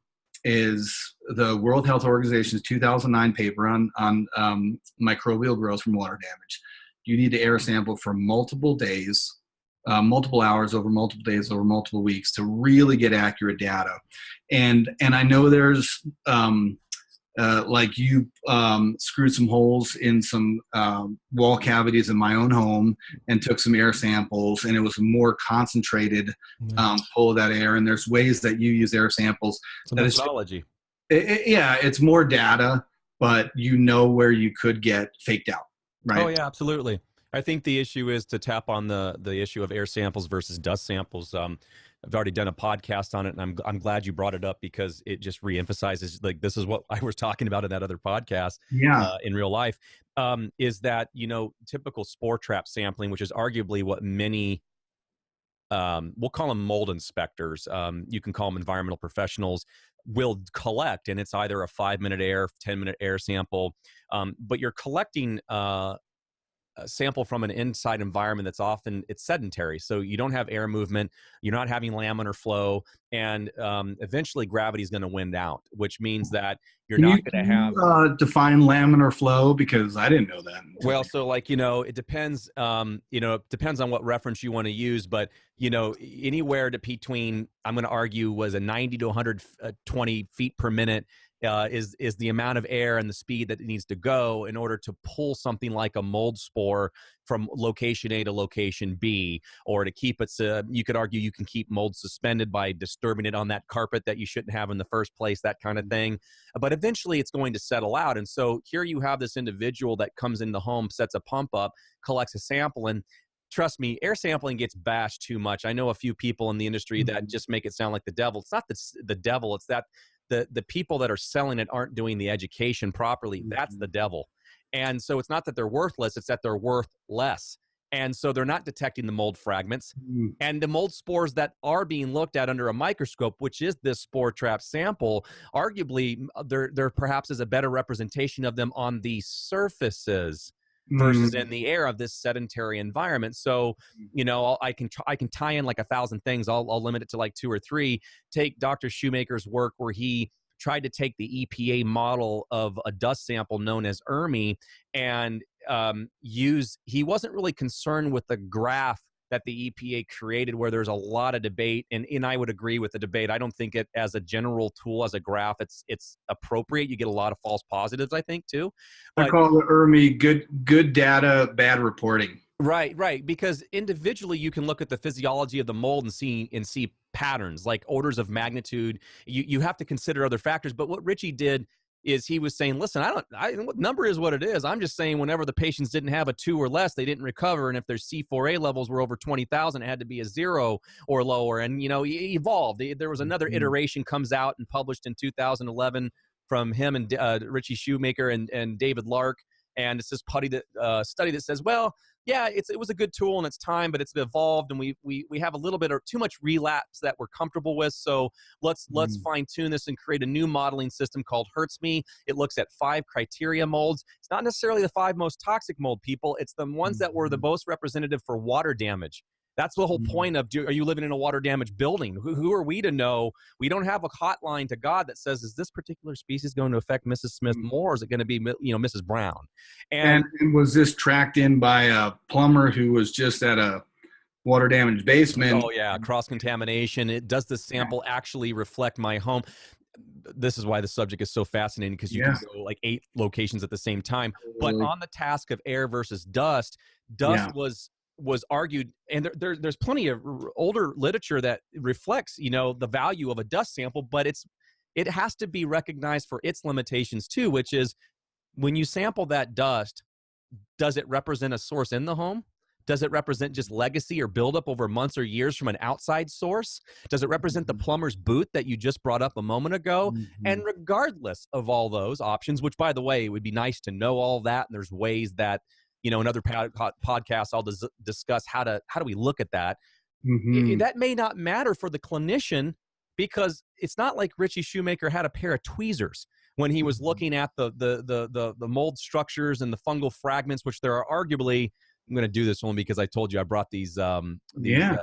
is the World Health Organization's 2009 paper on microbial growth from water damage. You need to air sample for multiple days, multiple hours over multiple days over multiple weeks to really get accurate data. And I know there's like you screwed some holes in some wall cavities in my own home and took some air samples, and it was more concentrated pull of that air. And there's ways that you use air samples. It's a methodology. It's more data, but where you could get faked out, right? Oh yeah, absolutely. I think the issue is to tap on the issue of air samples versus dust samples. I've already done a podcast on it, and I'm glad you brought it up because it just reemphasizes, like, this is what I was talking about in that other podcast. In real life, is that typical spore trap sampling, which is arguably what many we'll call them mold inspectors. You can call them environmental professionals, will collect, and it's either a 5-minute air, 10-minute air sample, but you're collecting a sample from an inside environment that's often it's sedentary, so you don't have air movement, you're not having laminar flow, and eventually gravity is going to win out, which means that you're not going to have define laminar flow, because I didn't know that. Well, so it depends. It depends on what reference you want to use, but anywhere to between, I'm going to argue, was a 90 to 120 feet per minute is the amount of air and the speed that it needs to go in order to pull something like a mold spore from location A to location B, or to keep it. You could argue you can keep mold suspended by disturbing it on that carpet that you shouldn't have in the first place, that kind of thing. But eventually it's going to settle out. And so here you have this individual that comes in the home, sets a pump up, collects a sample, and trust me, air sampling gets bashed too much. I know a few people in the industry that just make it sound like the devil. It's not the devil. It's that the people that are selling it aren't doing the education properly. That's the devil. And so it's not that they're worthless, it's that they're worth less. And so they're not detecting the mold fragments. And the mold spores that are being looked at under a microscope, which is this spore trap sample, arguably there perhaps is a better representation of them on the surfaces versus in the air of this sedentary environment. So, I can tie in like 1,000 things. I'll limit it to like 2 or 3. Take Dr. Shoemaker's work where he tried to take the EPA model of a dust sample known as ERMI and he wasn't really concerned with the graph that the EPA created, where there's a lot of debate, and I would agree with the debate. I don't think it as a general tool, as a graph, it's appropriate. You get a lot of false positives, I think, too. But I call it ERMI good data, bad reporting. Right. Because individually you can look at the physiology of the mold and see patterns, like orders of magnitude. You have to consider other factors. But what Richie did is he was saying, listen, what number is what it is. I'm just saying whenever the patients didn't have a 2 or less, they didn't recover. And if their C4A levels were over 20,000, it had to be a 0 or lower. And, he evolved. There was another iteration comes out and published in 2011 from him and Richie Shoemaker and David Lark. And it's this study that says, well, yeah, it was a good tool in its time, but it's evolved, and we have a little bit of too much relapse that we're comfortable with. So let's fine tune this and create a new modeling system called HurtsMe. It looks at 5 criteria molds. It's not necessarily the 5 most toxic mold, people. It's the ones that were the most representative for water damage. That's the whole point of, are you living in a water damaged building? Who are we to know? We don't have a hotline to God that says, is this particular species going to affect Mrs. Smith more, or is it going to be, Mrs. Brown? And was this tracked in by a plumber who was just at a water damaged basement? Oh yeah, cross contamination. Does the sample actually reflect my home? This is why the subject is so fascinating, because you can go like 8 locations at the same time. But on the task of air versus dust was argued, and there's plenty of older literature that reflects, the value of a dust sample, but it has to be recognized for its limitations too, which is when you sample that dust, does it represent a source in the home? Does it represent just legacy or buildup over months or years from an outside source? Does it represent the plumber's boot that you just brought up a moment ago? And regardless of all those options, which, by the way, it would be nice to know all that, and there's ways that, in other podcasts, I'll discuss how do we look at that. That may not matter for the clinician, because it's not like Richie Shoemaker had a pair of tweezers when he was looking at the mold structures and the fungal fragments, which there are arguably. I'm going to do this only because I told you I brought these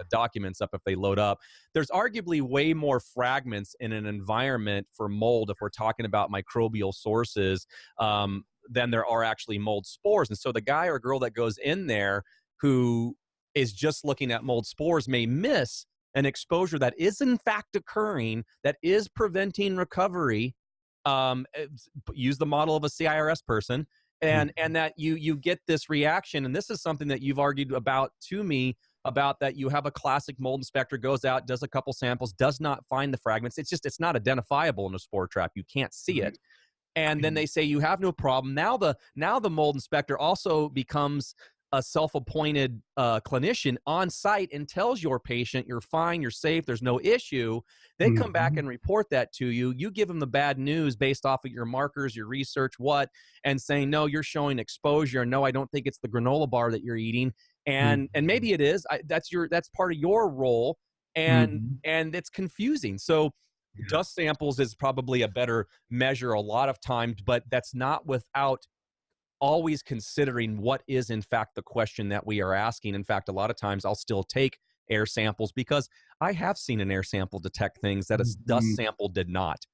documents up if they load up. There's arguably way more fragments in an environment for mold, if we're talking about microbial sources, than there are actually mold spores. And so the guy or girl that goes in there who is just looking at mold spores may miss an exposure that is in fact occurring, that is preventing recovery. Use the model of a CIRS person. And that you get this reaction, and this is something that you've argued about to me, about that you have a classic mold inspector, goes out, does a couple samples, does not find the fragments. It's not identifiable in a spore trap. You can't see it. And then they say you have no problem. Now the mold inspector also becomes a self-appointed clinician on site and tells your patient, you're fine, you're safe, there's no issue. They come back and report that to you. You give them the bad news based off of your markers, your research, and saying, no, you're showing exposure. No, I don't think it's the granola bar that you're eating. And maybe it is. That's part of your role. And it's confusing. So dust samples is probably a better measure a lot of times, but that's not without always considering what is in fact the question that we are asking. In fact, a lot of times I'll still take air samples because I have seen an air sample detect things that a dust sample did not.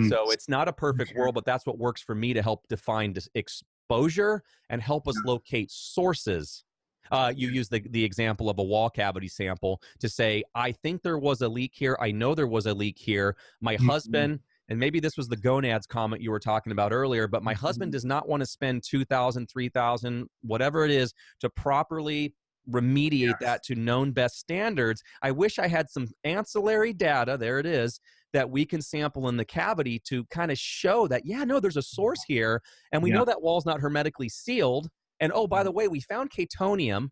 So it's not a perfect world, but that's what works for me to help define exposure and help us locate sources. You use the example of a wall cavity sample to say, I think there was a leak here. I know there was a leak here. My husband, and maybe this was the gonads comment you were talking about earlier, but my husband does not want to spend $2,000, $3,000, whatever it is, to properly remediate that to known best standards. I wish I had some ancillary data, there it is, that we can sample in the cavity to kind of show that, there's a source here, and we know that wall's not hermetically sealed. And oh, by the way, we found Catonium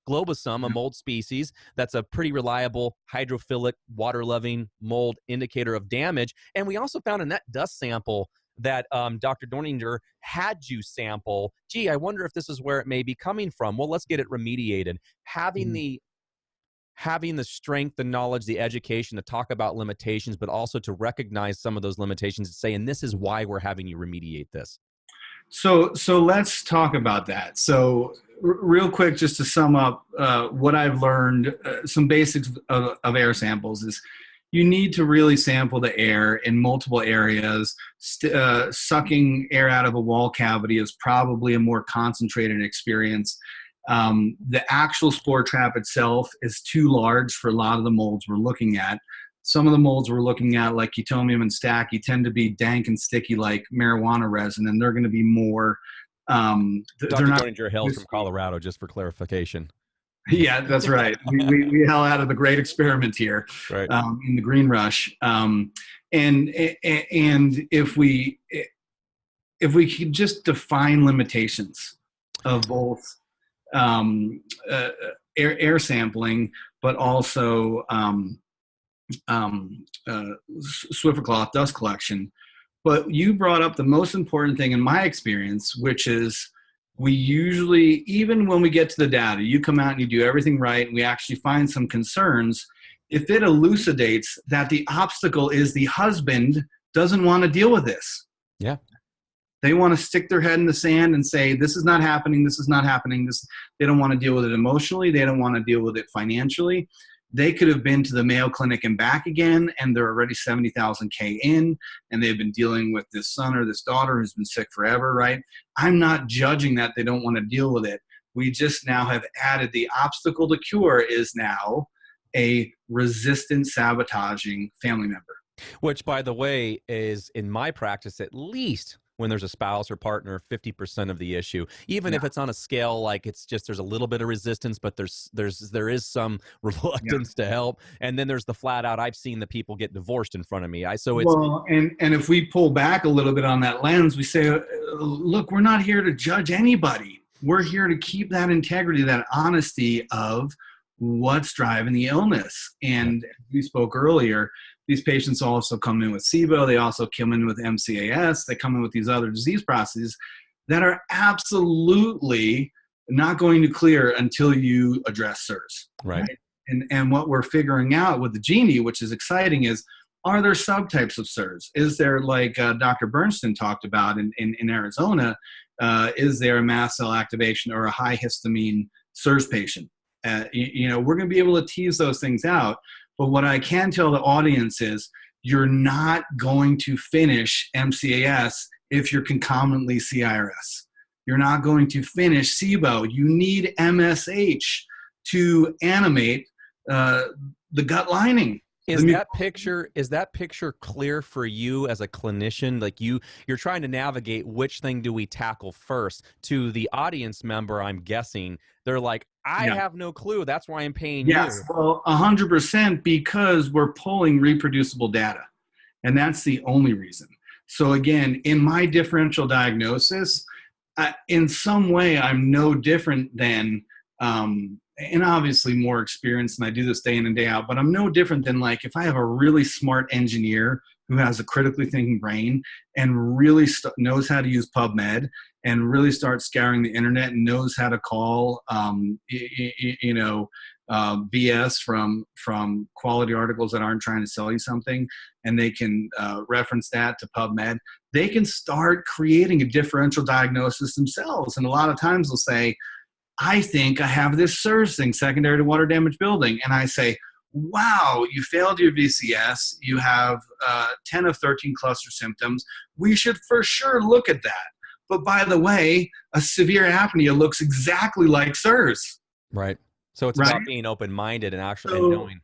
globosum, a mold species that's a pretty reliable hydrophilic, water-loving mold indicator of damage. And we also found in that dust sample that Dr. Dorninger had you sample. Gee, I wonder if this is where it may be coming from. Well, let's get it remediated. Having the strength, the knowledge, the education to talk about limitations, but also to recognize some of those limitations and say, and this is why we're having you remediate this. So let's talk about that. So real quick, just to sum up what I've learned, some basics of air samples is you need to really sample the air in multiple areas. Sucking air out of a wall cavity is probably a more concentrated experience. The actual spore trap itself is too large for a lot of the molds we're looking at. Some of the molds we're looking at, like Eutomium and Stachy, tend to be dank and sticky like marijuana resin, and they're going to be more... Dr. Dorninger hails from Colorado, just for clarification. Yeah, that's right. we hail out of the great experiment here, right. In the Green Rush. And if we could just define limitations of both air sampling, but also Swiffer cloth dust collection. But you brought up the most important thing in my experience, which is we usually, even when we get to the data, you come out and you do everything right, and we actually find some concerns. If it elucidates that the obstacle is the husband doesn't want to deal with this. Yeah. They want to stick their head in the sand and say, this is not happening, this is not happening. They don't want to deal with it emotionally. They don't want to deal with it financially. They could have been to the Mayo Clinic and back again, and they're already 70,000 K in, and they've been dealing with this son or this daughter who's been sick forever, right? I'm not judging that they don't want to deal with it. We just now have added the obstacle to cure is now a resistant, sabotaging family member. Which, by the way, is in my practice, at least when there's a spouse or partner, 50% of the issue. Even if it's on a scale like it's just there's a little bit of resistance, but there is some reluctance to help. And then there's the flat out. I've seen the people get divorced in front of me. And if we pull back a little bit on that lens, we say, look, we're not here to judge anybody. We're here to keep that integrity, that honesty of what's driving the illness. And we spoke earlier, these patients also come in with SIBO. They also come in with MCAS. They come in with these other disease processes that are absolutely not going to clear until you address SIRS. Right? And what we're figuring out with the Genie, which is exciting, is are there subtypes of SIRS? Is there, like Dr. Bernstein talked about in Arizona, is there a mast cell activation or a high histamine SIRS patient? We're going to be able to tease those things out. But what I can tell the audience is you're not going to finish MCAS if you're concomitantly CIRS. You're not going to finish SIBO. You need MSH to animate the gut lining. Is that picture clear for you as a clinician? Like you're trying to navigate which thing do we tackle first. To the audience member, I'm guessing they're like, I have no clue. That's why I'm paying you. Yes, well, 100%, because we're pulling reproducible data, and that's the only reason. So again, in my differential diagnosis, in some way, I'm no different than. And obviously more experienced, and I do this day in and day out, but I'm no different than, like, if I have a really smart engineer who has a critically thinking brain and really knows how to use PubMed and really starts scouring the internet and knows how to call, BS from quality articles that aren't trying to sell you something, and they can reference that to PubMed, they can start creating a differential diagnosis themselves. And a lot of times they'll say, I think I have this SIRS thing, secondary to water damage building. And I say, wow, you failed your VCS. You have 10 of 13 cluster symptoms. We should for sure look at that. But by the way, a severe apnea looks exactly like SIRS. Right. So it's about being open-minded and actually knowing.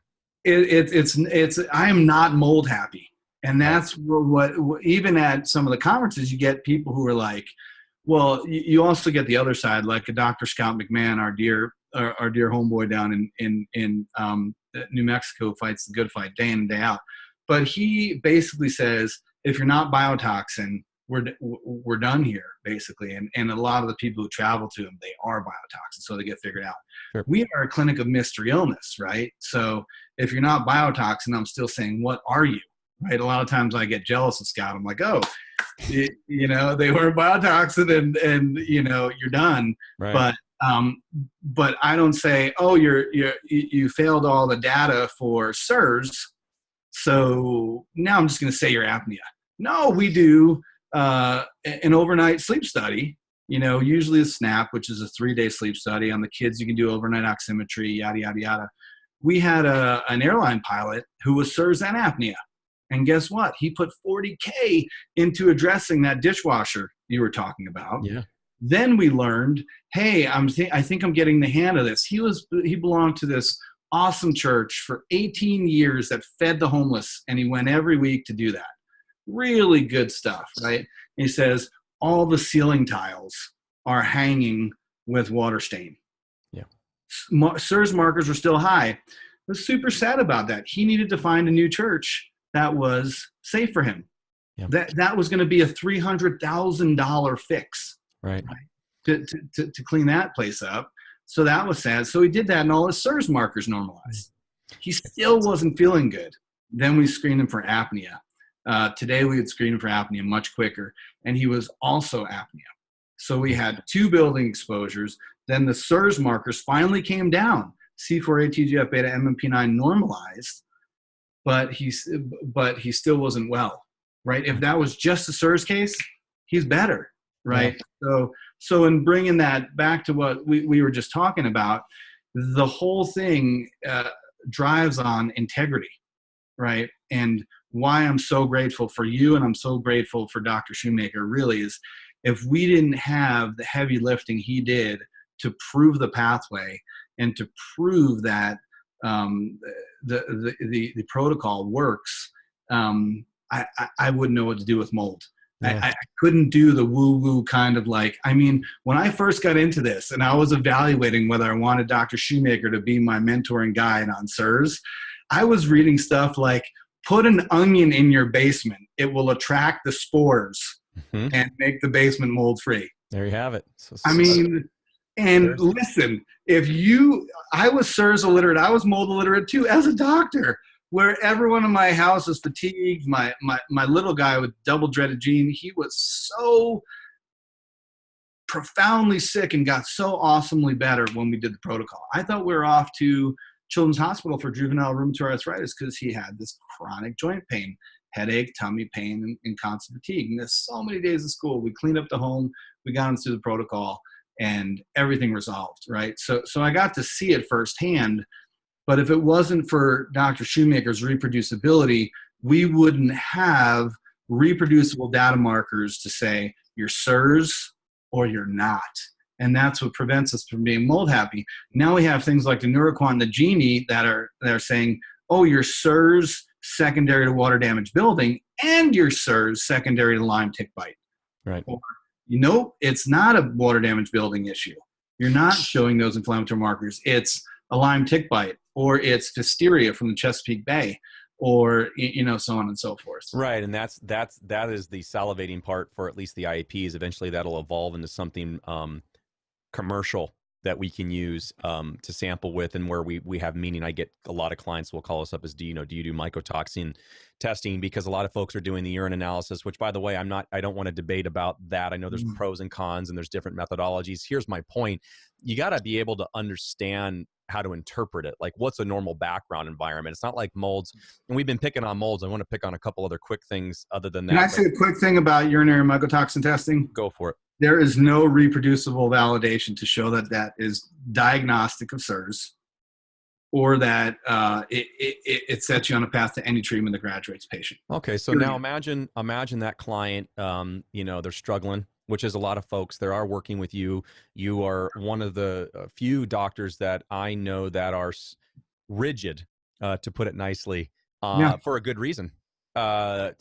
I am not mold happy. And that's what even at some of the conferences, you get people who are like, well, you also get the other side, like a Dr. Scott McMahon, our dear homeboy down in New Mexico, fights the good fight day in and day out. But he basically says, if you're not biotoxin, we're done here, basically. And a lot of the people who travel to him, they are biotoxin, so they get figured out. Sure. We are a clinic of mystery illness, right? So if you're not biotoxin, I'm still saying, what are you? Right? A lot of times I get jealous of Scott. I'm like, oh, they were biotoxin and you're done. Right. But I don't say, oh, you failed all the data for SIRS, so now I'm just going to say you're apnea. No, we do an overnight sleep study. Usually a SNAP, which is a 3-day sleep study. On the kids, you can do overnight oximetry, yada yada yada. We had an airline pilot who was SIRS and apnea. And guess what? He put $40K into addressing that dishwasher you were talking about. Yeah. Then we learned, hey, I think I'm getting the hand of this. He belonged to this awesome church for 18 years that fed the homeless, and he went every week to do that. Really good stuff, right? And he says all the ceiling tiles are hanging with water stain. Yeah. SIRS markers were still high. I was super sad about that. He needed to find a new church that was safe for him. Yeah. That was going to be a $300,000 fix, right? To clean that place up. So that was sad. So he did that, and all his SIRS markers normalized. He still wasn't feeling good. Then we screened him for apnea. Today we would screen him for apnea much quicker, and he was also apnea. So we had 2 building exposures. Then the SIRS markers finally came down. C4a, TGF-beta, MMP9 normalized. But he still wasn't well, right? If that was just a SIRS case, he's better, right? Yeah. So in bringing that back to what we were just talking about, the whole thing drives on integrity, right? And why I'm so grateful for you and I'm so grateful for Dr. Shoemaker really is, if we didn't have the heavy lifting he did to prove the pathway and to prove that the protocol works, I wouldn't know what to do with mold. Yeah. I couldn't do the woo-woo kind of like, I mean, when I first got into this and I was evaluating whether I wanted Dr. Shoemaker to be my mentoring guide on SIRS, I was reading stuff like, put an onion in your basement. It will attract the spores and make the basement mold free. There you have it. I mean, and listen, I was SIRS illiterate. I was mold illiterate too as a doctor, where everyone in my house was fatigued. My little guy with double dreaded gene, he was so profoundly sick and got so awesomely better when we did the protocol. I thought we were off to Children's Hospital for juvenile rheumatoid arthritis because he had this chronic joint pain, headache, tummy pain, and constant fatigue. And there's so many days of school. We cleaned up the home, we got him through the protocol, and everything resolved, right? So I got to see it firsthand. But if it wasn't for Dr. Shoemaker's reproducibility, we wouldn't have reproducible data markers to say you're SIRS or you're not. And that's what prevents us from being mold happy. Now we have things like the Neuroquant and the Genie that are saying, oh, you're SIRS secondary to water damage building and you're SIRS secondary to Lyme tick bite. Right. Or, it's not a water damage building issue. You're not showing those inflammatory markers. It's a Lyme tick bite, or it's Pfiesteria from the Chesapeake Bay, or so on and so forth. Right, and that is the salivating part for at least the IEPs. Eventually, that'll evolve into something commercial that we can use to sample with, and where we have meaning. I get a lot of clients will call us up as, do you do mycotoxin testing? Because a lot of folks are doing the urine analysis, which, by the way, I don't want to debate about that. I know there's pros and cons and there's different methodologies. Here's my point. You got to be able to understand how to interpret it. Like, what's a normal background environment? It's not like molds. And we've been picking on molds. I want to pick on a couple other quick things other than that. Can I say a quick thing about urinary mycotoxin testing? Go for it. There is no reproducible validation to show that is diagnostic of SIRS, or that it sets you on a path to any treatment that graduates patient. Okay, so now imagine that client, they're struggling, which is a lot of folks. They are working with you. You are one of the few doctors that I know that are rigid, to put it nicely, for a good reason. I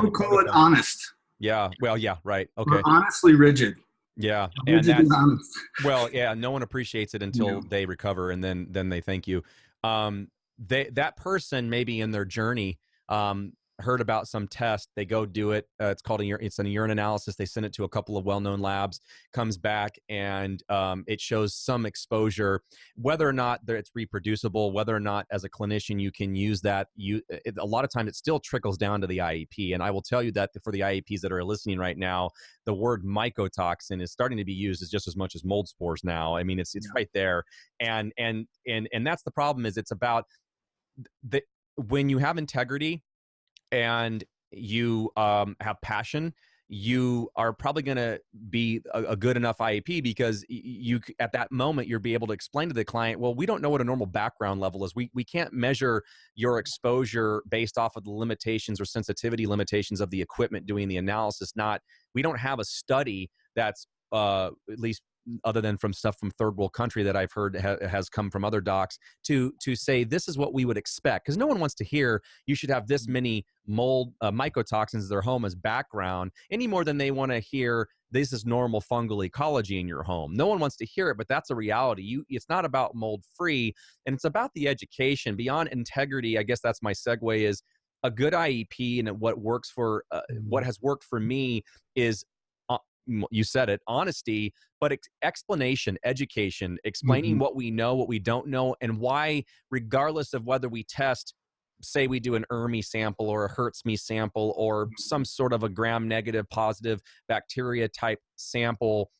would call it honest. Yeah. Well, yeah. Right. Okay. We're honestly rigid. Yeah. Rigid and is honest. Well, yeah. No one appreciates it until they recover, and then they thank you. That person maybe in their journey heard about some test. They go do it. It's called it's a urine analysis. They send it to a couple of well-known labs. Comes back and it shows some exposure. Whether or not it's reproducible, whether or not as a clinician you can use that, a lot of times it still trickles down to the IEP. And I will tell you that for the IEPs that are listening right now, the word mycotoxin is starting to be used as just as much as mold spores now. I mean, it's right there. And that's the problem. Is it's about when you have integrity and you have passion, you are probably going to be a good enough IEP, because you at that moment you'll be able to explain to the client, well, we don't know what a normal background level is. We can't measure your exposure based off of the limitations or sensitivity limitations of the equipment doing the analysis. We don't have a study that's at least other than from stuff from third world country that I've heard has come from other docs to say this is what we would expect, because no one wants to hear you should have this many mold mycotoxins in their home as background any more than they want to hear this is normal fungal ecology in your home. No one wants to hear it, but that's a reality. It's not about mold free, and it's about the education beyond integrity. I guess that's my segue, is a good IEP, and what works for what has worked for me is you said it, honesty, but explanation, education, explaining what we know, what we don't know, and why, regardless of whether we test, say we do an ERMI sample or a Hertzme sample or some sort of a gram negative positive bacteria type sample,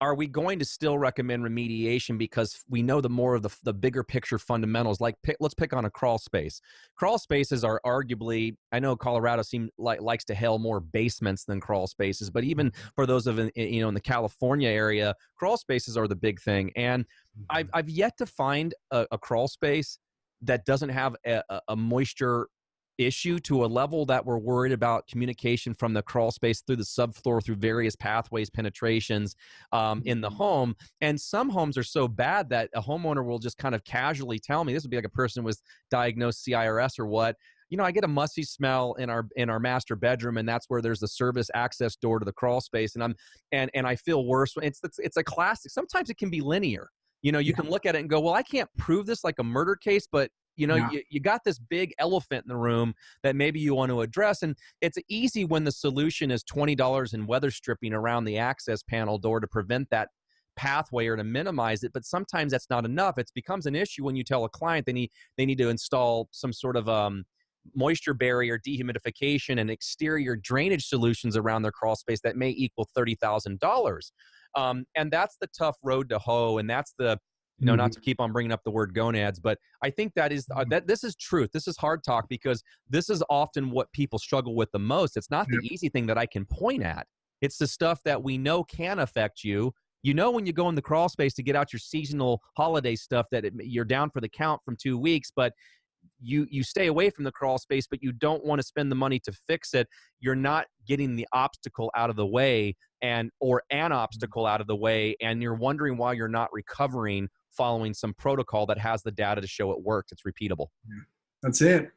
are we going to still recommend remediation because we know the more of the bigger picture fundamentals? Like, let's pick on a crawl space. Crawl spaces are arguably, I know Colorado likes to hail more basements than crawl spaces, but even for those of in the California area, crawl spaces are the big thing. And I've yet to find a crawl space that doesn't have a moisture issue to a level that we're worried about communication from the crawl space through the subfloor, through various pathways, penetrations in the home. And some homes are so bad that a homeowner will just kind of casually tell me, this would be like a person with diagnosed CIRS or what, I get a musty smell in our master bedroom, and that's where there's the service access door to the crawl space. And I feel worse. It's a classic. Sometimes it can be linear. You can look at it and go, well, I can't prove this like a murder case, but you got this big elephant in the room that maybe you want to address. And it's easy when the solution is $20 in weather stripping around the access panel door to prevent that pathway or to minimize it. But sometimes that's not enough. It becomes an issue when you tell a client they need to install some sort of moisture barrier, dehumidification, and exterior drainage solutions around their crawl space that may equal $30,000. And that's the tough road to hoe. And that's the not to keep on bringing up the word gonads, but I think that is that this is truth. This is hard talk, because this is often what people struggle with the most. It's not the easy thing that I can point at. It's the stuff that we know can affect you. When you go in the crawl space to get out your seasonal holiday stuff that you're down for the count from 2 weeks, but you stay away from the crawl space, but you don't want to spend the money to fix it. You're not getting the obstacle out of the way or an obstacle out of the way, and you're wondering why you're not recovering following some protocol that has the data to show it works. It's repeatable. That's it.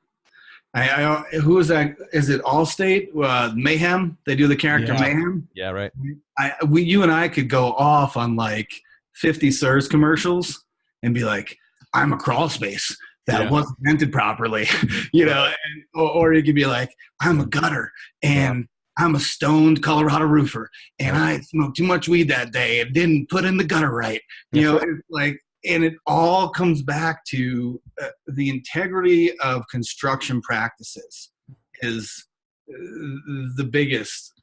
Who is that? Is it Allstate? Mayhem? They do the character Mayhem? Yeah, right. You and I could go off on like 50 SIRS commercials and be like, I'm a crawl space that wasn't vented properly, or you could be like, I'm a gutter and I'm a stoned Colorado roofer and I smoked too much weed that day and didn't put in the gutter right. It's like, and it all comes back to the integrity of construction practices is the biggest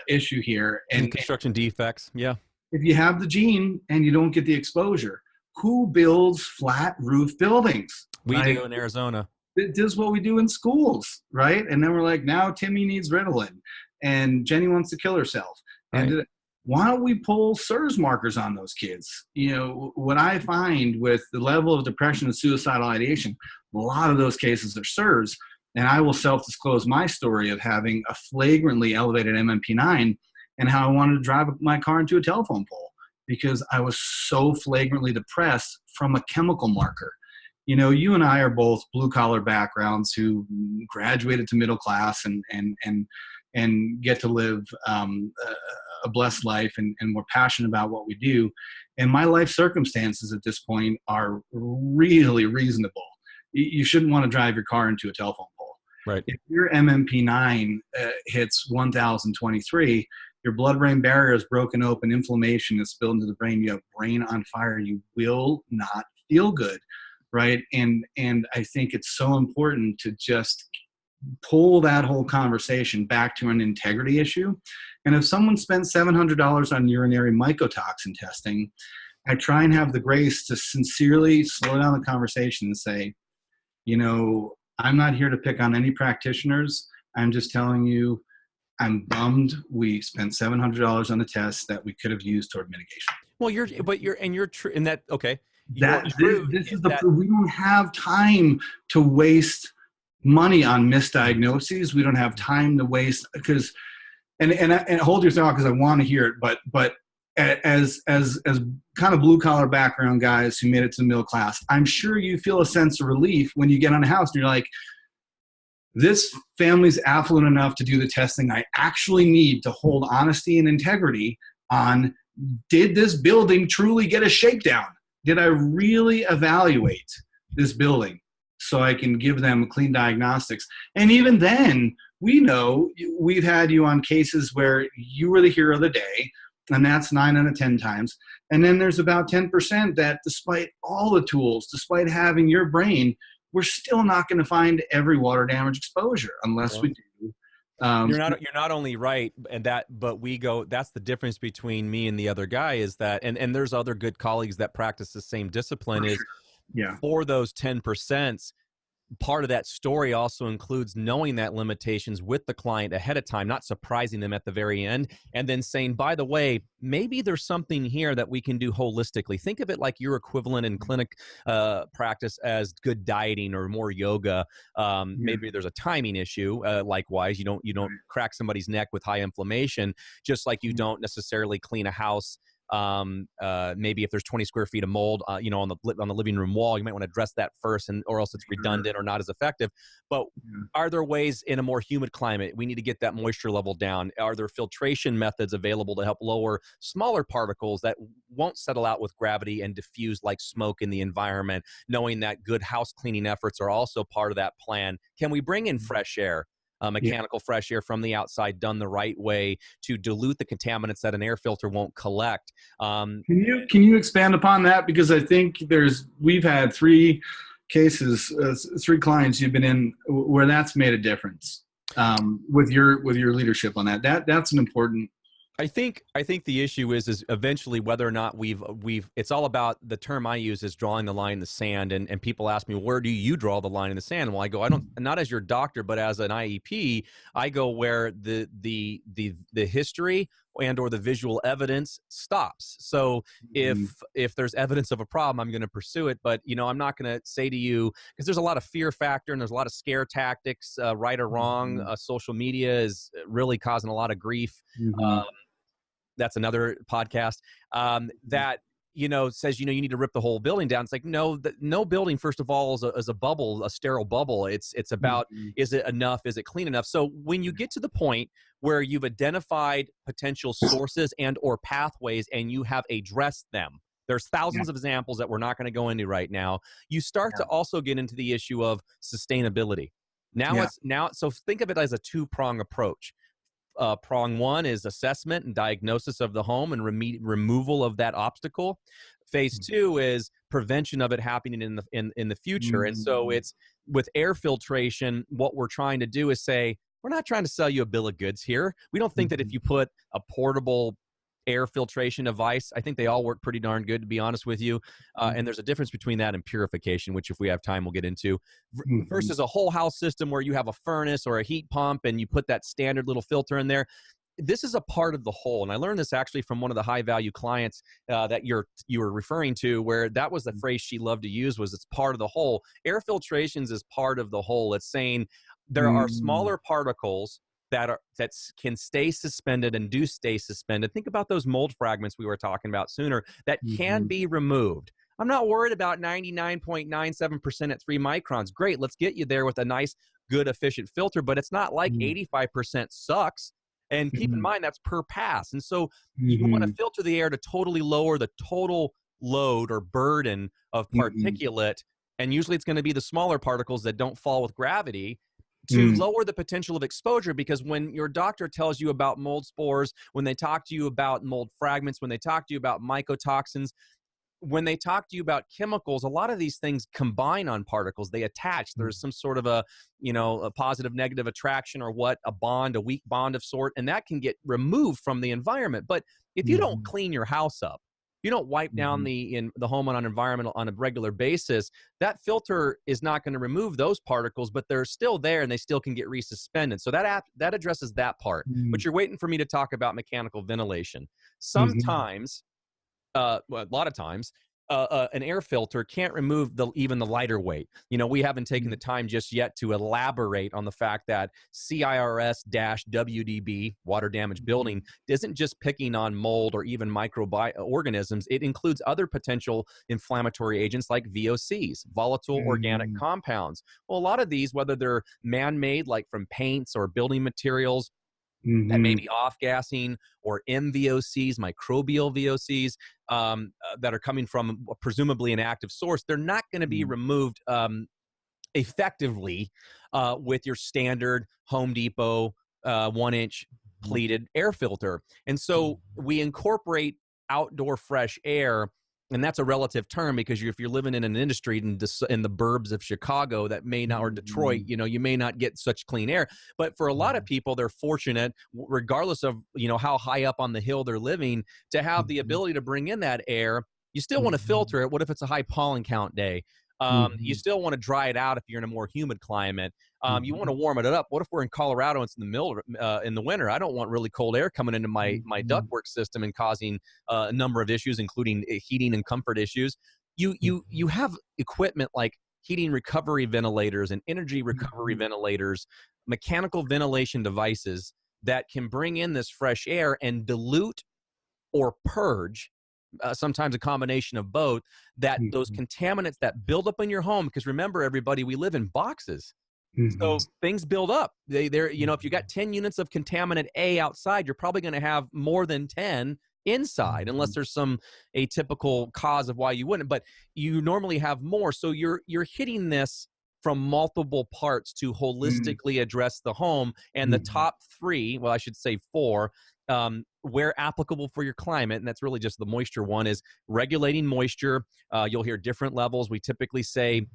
issue here. And construction defects. Yeah. If you have the gene and you don't get the exposure, who builds flat roof buildings? We do in Arizona. This is what we do in schools, right? And then we're like, now Timmy needs Ritalin and Jenny wants to kill herself. Right. And why don't we pull SIRS markers on those kids? What I find with the level of depression and suicidal ideation, a lot of those cases are SIRS. And I will self-disclose my story of having a flagrantly elevated MMP9 and how I wanted to drive my car into a telephone pole because I was so flagrantly depressed from a chemical marker. You and I are both blue-collar backgrounds who graduated to middle class and get to live a blessed life, and we're passionate about what we do. And my life circumstances at this point are really reasonable. You shouldn't want to drive your car into a telephone pole. Right. If your MMP9 hits 1023, your blood-brain barrier is broken open, inflammation is spilled into the brain, you have brain on fire, you will not feel good, right? And I think it's so important to just pull that whole conversation back to an integrity issue. And if someone spends $700 on urinary mycotoxin testing, I try and have the grace to sincerely slow down the conversation and say, I'm not here to pick on any practitioners. I'm just telling you, I'm bummed we spent $700 on the test that we could have used toward mitigation. Well, you're true in that. Okay. We don't have time to waste money on misdiagnoses. We don't have time to waste because, and hold your thought because I want to hear it. But as kind of blue collar background guys who made it to the middle class, I'm sure you feel a sense of relief when you get on a house and you're like, this family's affluent enough to do the testing I actually need to hold honesty and integrity on. Did this building truly get a shakedown? Did I really evaluate this building so I can give them clean diagnostics? And even then, we know we've had you on cases where you were the hero of the day, and that's 9 out of 10 times. And then there's about 10% that despite all the tools, despite having your brain, we're still not going to find every water damage exposure unless we do You're not only right, but that's the difference between me and the other guy is that, and there's other good colleagues that practice the same discipline, is for those 10%. Part of that story also includes knowing that limitations with the client ahead of time, not surprising them at the very end, and then saying, by the way, maybe there's something here that we can do holistically. Think of it like your equivalent in clinic practice as good dieting or more yoga. Maybe there's a timing issue. Likewise, you don't crack somebody's neck with high inflammation, just like you don't necessarily clean a house. Maybe if there's 20 square feet of mold, on the living room wall, you might want to address that first, or else it's redundant or not as effective. But are there ways in a more humid climate we need to get that moisture level down? Are there filtration methods available to help lower smaller particles that won't settle out with gravity and diffuse like smoke in the environment? Knowing that good house cleaning efforts are also part of that plan. Can we bring in fresh air? Mechanical fresh air from the outside done the right way to dilute the contaminants that an air filter won't collect. Can you expand upon that? Because I think we've had 3 cases, 3 clients you've been in where that's made a difference with your leadership on that. That's an important. I think the issue is eventually whether or not we've it's all about, the term I use is drawing the line in the sand, and people ask me, where do you draw the line in the sand? Well, I go, not as your doctor, but as an IEP, I go where the history and or the visual evidence stops. So if there's evidence of a problem, I'm going to pursue it, but I'm not going to say to you, because there's a lot of fear factor and there's a lot of scare tactics, right or wrong. Social media is really causing a lot of grief. That's another podcast that says you need to rip the whole building down. It's like no building, first of all, is a bubble, a sterile bubble. It's about is it enough? Is it clean enough? So when you get to the point where you've identified potential sources and or pathways and you have addressed them, there's thousands of examples that we're not going to go into right now. You start to also get into the issue of sustainability. So think of it as a 2-prong approach. Prong 1 is assessment and diagnosis of the home and removal of that obstacle. Phase 2 is prevention of it happening in the future. And so it's with air filtration, what we're trying to do is say, we're not trying to sell you a bill of goods here. We don't think that if you put a portable air filtration device, I think they all work pretty darn good, to be honest with you. And there's a difference between that and purification, which if we have time, we'll get into, versus a whole house system where you have a furnace or a heat pump and you put that standard little filter in there. This is a part of the whole. And I learned this actually from one of the high value clients that you were referring to, where that was the phrase she loved to use, was it's part of the whole. Air filtrations is part of the whole. It's saying there are smaller particles that can stay suspended and do stay suspended. Think about those mold fragments we were talking about sooner that can be removed. I'm not worried about 99.97% at 3 microns. Great, let's get you there with a nice, good, efficient filter, but it's not like 85% sucks. And keep in mind, that's per pass. And so you want to filter the air to totally lower the total load or burden of particulate. And usually it's going to be the smaller particles that don't fall with gravity, to lower the potential of exposure. Because when your doctor tells you about mold spores, when they talk to you about mold fragments, when they talk to you about mycotoxins, when they talk to you about chemicals, a lot of these things combine on particles. They attach. There's some sort of a positive negative attraction, or a weak bond of sort, and that can get removed from the environment. But if you don't clean your house up, you don't wipe down the home on an environmental on a regular basis, that filter is not going to remove those particles, but they're still there and they still can get resuspended. So that addresses that part. But you're waiting for me to talk about mechanical ventilation. Sometimes, a lot of times, an air filter can't remove even the lighter weight. We haven't taken the time just yet to elaborate on the fact that CIRS-WDB, water damage building, isn't just picking on mold or even microorganisms. It includes other potential inflammatory agents like VOCs, volatile organic compounds. Well, a lot of these, whether they're man-made, like from paints or building materials, that may be off-gassing, or MVOCs, microbial VOCs, that are coming from presumably an active source, they're not going to be removed effectively with your standard Home Depot 1-inch pleated air filter. And so we incorporate outdoor fresh air and that's a relative term because if you're living in an industry in the burbs of Chicago that may not, or Detroit, you may not get such clean air. But for a lot of people, they're fortunate, regardless of, how high up on the hill they're living, to have the ability to bring in that air. You still want to filter it. What if it's a high pollen count day? You still want to dry it out if you're in a more humid climate. You want to warm it up. What if we're in Colorado and it's in the middle in the winter? I don't want really cold air coming into my ductwork system and causing a number of issues, including heating and comfort issues. You have equipment like heating recovery ventilators and energy recovery ventilators, mechanical ventilation devices that can bring in this fresh air and dilute or purge, sometimes a combination of both, that those contaminants that build up in your home. Because remember, everybody, we live in boxes. So things build up. If you got 10 units of contaminant A outside, you're probably going to have more than 10 inside, unless there's some atypical cause of why you wouldn't. But you normally have more. So you're hitting this from multiple parts to holistically address the home. And the top three, well, I should say four, where applicable for your climate, and that's really just the moisture one, is regulating moisture. You'll hear different levels. We typically say,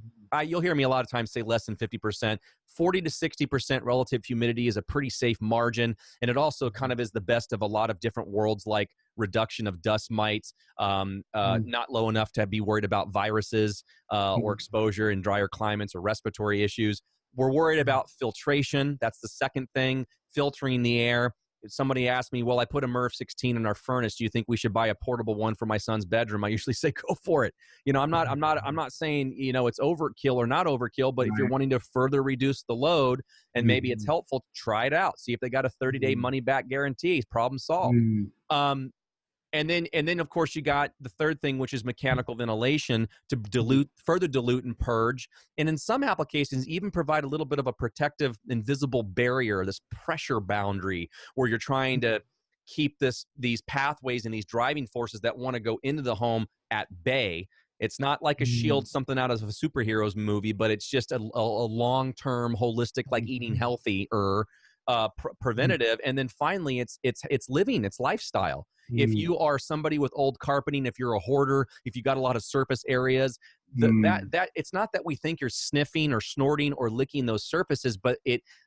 you'll hear me a lot of times say less than 50%. 40 to 60% relative humidity is a pretty safe margin. And it also kind of is the best of a lot of different worlds, like reduction of dust mites, not low enough to be worried about viruses or exposure in drier climates or respiratory issues. We're worried about filtration. That's the second thing, filtering the air. If somebody asked me, well, I put a MERV 16 in our furnace, do you think we should buy a portable one for my son's bedroom? I usually say, go for it. I'm not saying, it's overkill or not overkill, but if you're wanting to further reduce the load and maybe it's helpful, try it out. See if they got a 30-day money back guarantee. Problem solved. And then of course you got the third thing, which is mechanical ventilation to further dilute and purge. And in some applications, even provide a little bit of a protective invisible barrier, this pressure boundary, where you're trying to keep these pathways and these driving forces that want to go into the home at bay. It's not like a shield, something out of a superheroes movie, but it's just a long-term holistic, like eating healthy preventative. And then finally, it's living, it's lifestyle. If you are somebody with old carpeting, if you're a hoarder, if you got a lot of surface areas, that it's not that we think you're sniffing or snorting or licking those surfaces, but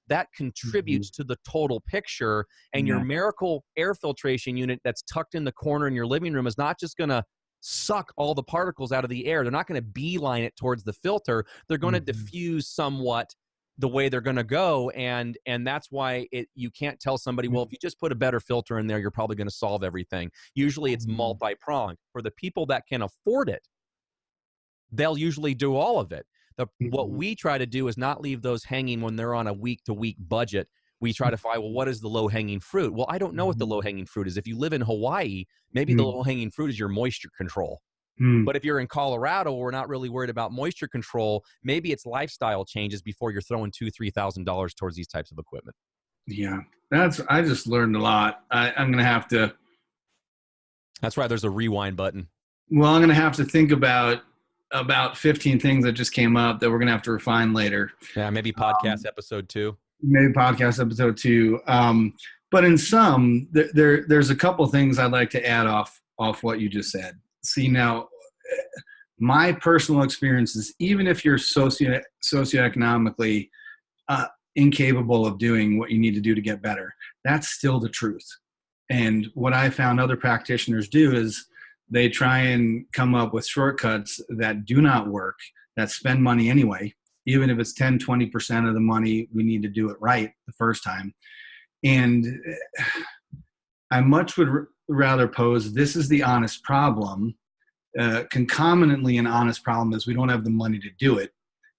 that contributes to the total picture. And your Miracle air filtration unit that's tucked in the corner in your living room is not just going to suck all the particles out of the air. They're not going to beeline it towards the filter. They're going to diffuse somewhat the way they're going to go. And that's why you can't tell somebody, well, if you just put a better filter in there, you're probably going to solve everything. Usually it's multi-pronged. For the people that can afford it, they'll usually do all of it. What we try to do is not leave those hanging when they're on a week-to-week budget. We try to find, well, what is the low-hanging fruit? Well, I don't know what the low-hanging fruit is. If you live in Hawaii, maybe the low-hanging fruit is your moisture control. But if you're in Colorado, we're not really worried about moisture control. Maybe it's lifestyle changes before you're throwing $2,000-$3,000 towards these types of equipment. Yeah, I just learned a lot. I'm going to have to. That's right. There's a rewind button. Well, I'm going to have to think about 15 things that just came up that we're going to have to refine later. Yeah, maybe podcast episode 2. Maybe podcast episode 2. But in sum, there's a couple things I'd like to add off what you just said. See, now, my personal experience is, even if you're socioeconomically incapable of doing what you need to do to get better, that's still the truth. And what I found other practitioners do is they try and come up with shortcuts that do not work, that spend money anyway, even if it's 10, 20% of the money, we need to do it right the first time. And I much would rather pose, this is the honest problem. Concomitantly, an honest problem is we don't have the money to do it.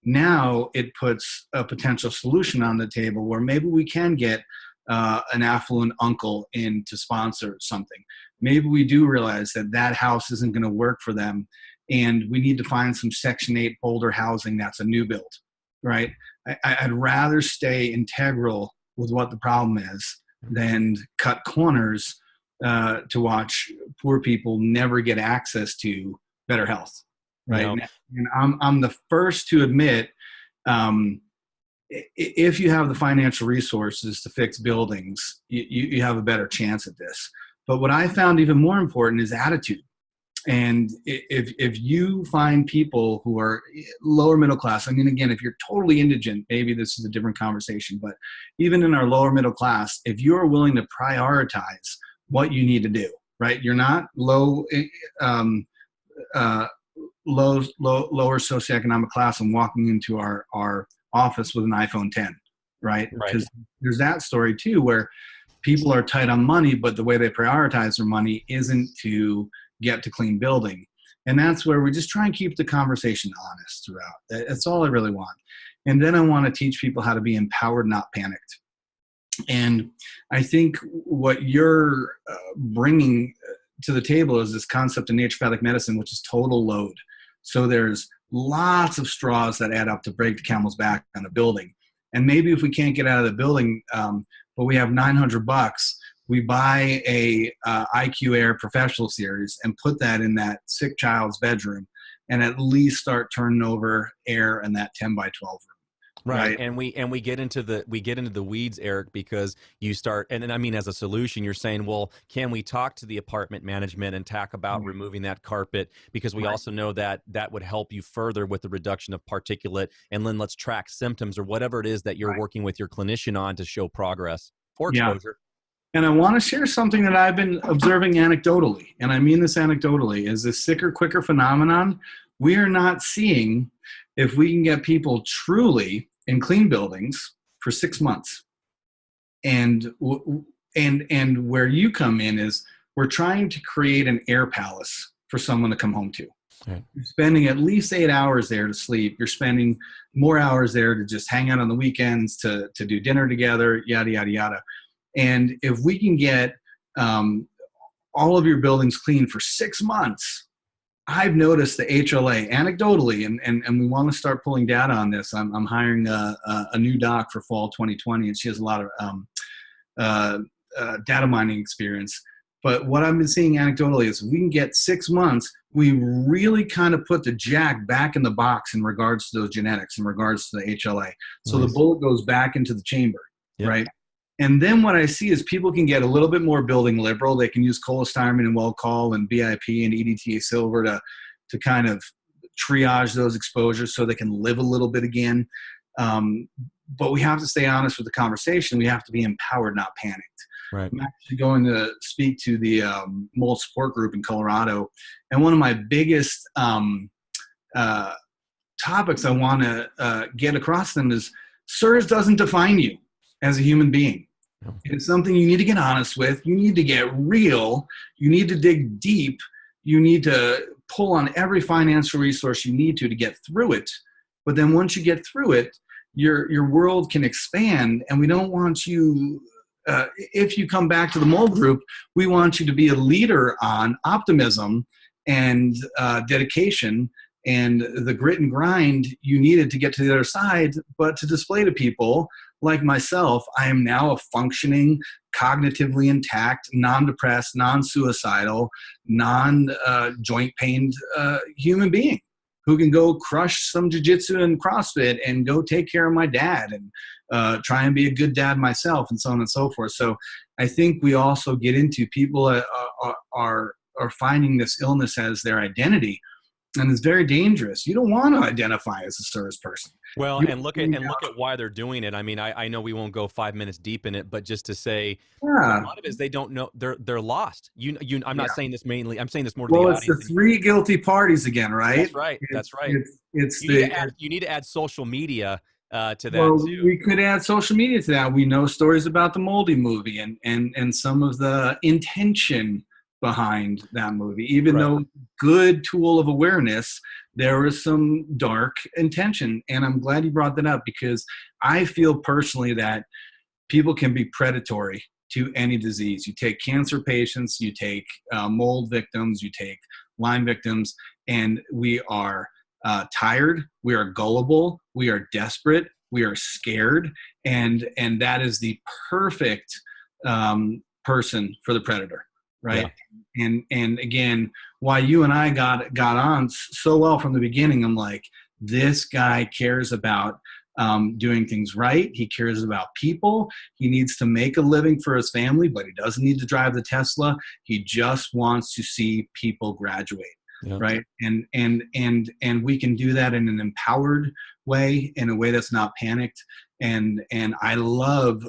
Now it puts a potential solution on the table where maybe we can get an affluent uncle in to sponsor something. Maybe we do realize that house isn't going to work for them, and we need to find some Section 8 Boulder housing that's a new build, right? I'd rather stay integral with what the problem is than cut corners to watch poor people never get access to better health, right? No. And I'm the first to admit, if you have the financial resources to fix buildings, you have a better chance at this. But what I found even more important is attitude. And if you find people who are lower middle class, I mean, again, if you're totally indigent, maybe this is a different conversation, but even in our lower middle class, if you're willing to prioritize what you need to do, right? You're not lower socioeconomic class and walking into our office with an iPhone 10, right? Because there's that story too, where people are tight on money, but the way they prioritize their money isn't to get to clean building. And that's where we just try and keep the conversation honest throughout. That's all I really want. And then I want to teach people how to be empowered, not panicked. And I think what you're bringing to the table is this concept of naturopathic medicine, which is total load. So there's lots of straws that add up to break the camel's back on a building. And maybe if we can't get out of the building, but we have $900, we buy a IQ Air Professional Series and put that in that sick child's bedroom, and at least start turning over air in that 10 by 12 room. Right. And we get into the weeds, Eric, because you start, and then I mean, as a solution, you're saying, well, can we talk to the apartment management and talk about removing that carpet? Because we also know that would help you further with the reduction of particulate, and then let's track symptoms or whatever it is that you're working with your clinician on to show progress or exposure. And I want to share something that I've been observing anecdotally, and I mean this anecdotally, is this sicker, quicker phenomenon. We are not seeing if we can get people truly in clean buildings for 6 months. And where you come in is we're trying to create an air palace for someone to come home to. Right. You're spending at least 8 hours there to sleep. You're spending more hours there to just hang out on the weekends, to do dinner together, yada, yada, yada. And if we can get all of your buildings clean for 6 months, I've noticed the HLA anecdotally, and we want to start pulling data on this. I'm hiring a new doc for fall 2020, and she has a lot of data mining experience. But what I've been seeing anecdotally is we can get 6 months, we really kind of put the jack back in the box in regards to those genetics, in regards to the HLA. So the bullet goes back into the chamber, right? And then what I see is people can get a little bit more building liberal. They can use cholestyrene and Welcol and BIP and EDTA silver to kind of triage those exposures so they can live a little bit again. But we have to stay honest with the conversation. We have to be empowered, not panicked. Right. I'm actually going to speak to the mold support group in Colorado. And one of my biggest topics I want to get across them is SIRS doesn't define you as a human being. No. It's something you need to get honest with. You need to get real. You need to dig deep. You need to pull on every financial resource you need to get through it. But then once you get through it, your world can expand. And we don't want you, if you come back to the mold group, we want you to be a leader on optimism and dedication and the grit and grind you needed to get to the other side, but to display to people like myself, I am now a functioning, cognitively intact, non-depressed, non-suicidal, non-joint pained human being who can go crush some jiu-jitsu and CrossFit and go take care of my dad and try and be a good dad myself, and so on and so forth. So I think we also get into people are finding this illness as their identity. And it's very dangerous. You don't want to identify as a SIRS person. Well, and look at why they're doing it. I mean, I know we won't go 5 minutes deep in it, but just to say, a lot of it is they don't know, they're lost. I'm not saying this mainly. I'm saying this more to the audience. Well, it's the three guilty parties again, right? That's right. You need to add social media to that too. We could add social media to that. We know stories about the Moldy movie and some of the intention behind that movie. Even though good tool of awareness, there was some dark intention. And I'm glad you brought that up, because I feel personally that people can be predatory to any disease. You take cancer patients, you take mold victims, you take Lyme victims, and we are tired, we are gullible, we are desperate, we are scared, and that is the perfect person for the predator. Right. Yeah. And again, why you and I got on so well from the beginning, I'm like, this guy cares about doing things right. He cares about people. He needs to make a living for his family, but he doesn't need to drive the Tesla. He just wants to see people graduate. Yeah. right? And we can do that in an empowered way, in a way that's not panicked. And I love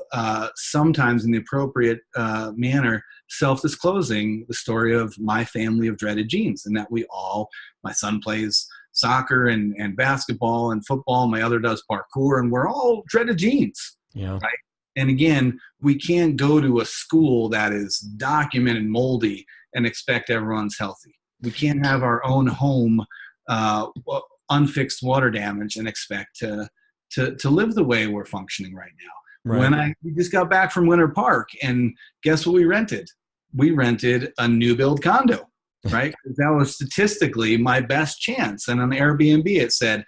sometimes in the appropriate manner self-disclosing the story of my family of dreaded genes, and that my son plays soccer and basketball and football, my other does parkour, and we're all dreaded genes. Yeah. Right. And again, we can't go to a school that is documented moldy and expect everyone's healthy. We can't have our own home unfixed water damage and expect to live the way we're functioning right now. Right. We just got back from Winter Park, and guess what we rented? We rented a new build condo, right? That was statistically my best chance. And on Airbnb, it said,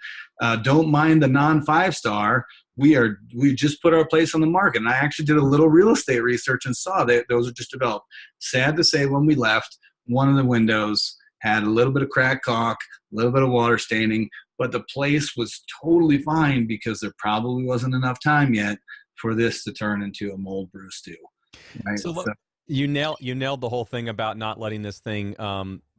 don't mind the non-5-star. We just put our place on the market. And I actually did a little real estate research and saw that those are just developed. Sad to say, when we left, one of the windows had a little bit of cracked caulk, a little bit of water staining, but the place was totally fine because there probably wasn't enough time yet for this to turn into a mold brew stew. Right? So look, you nailed the whole thing about not letting this thing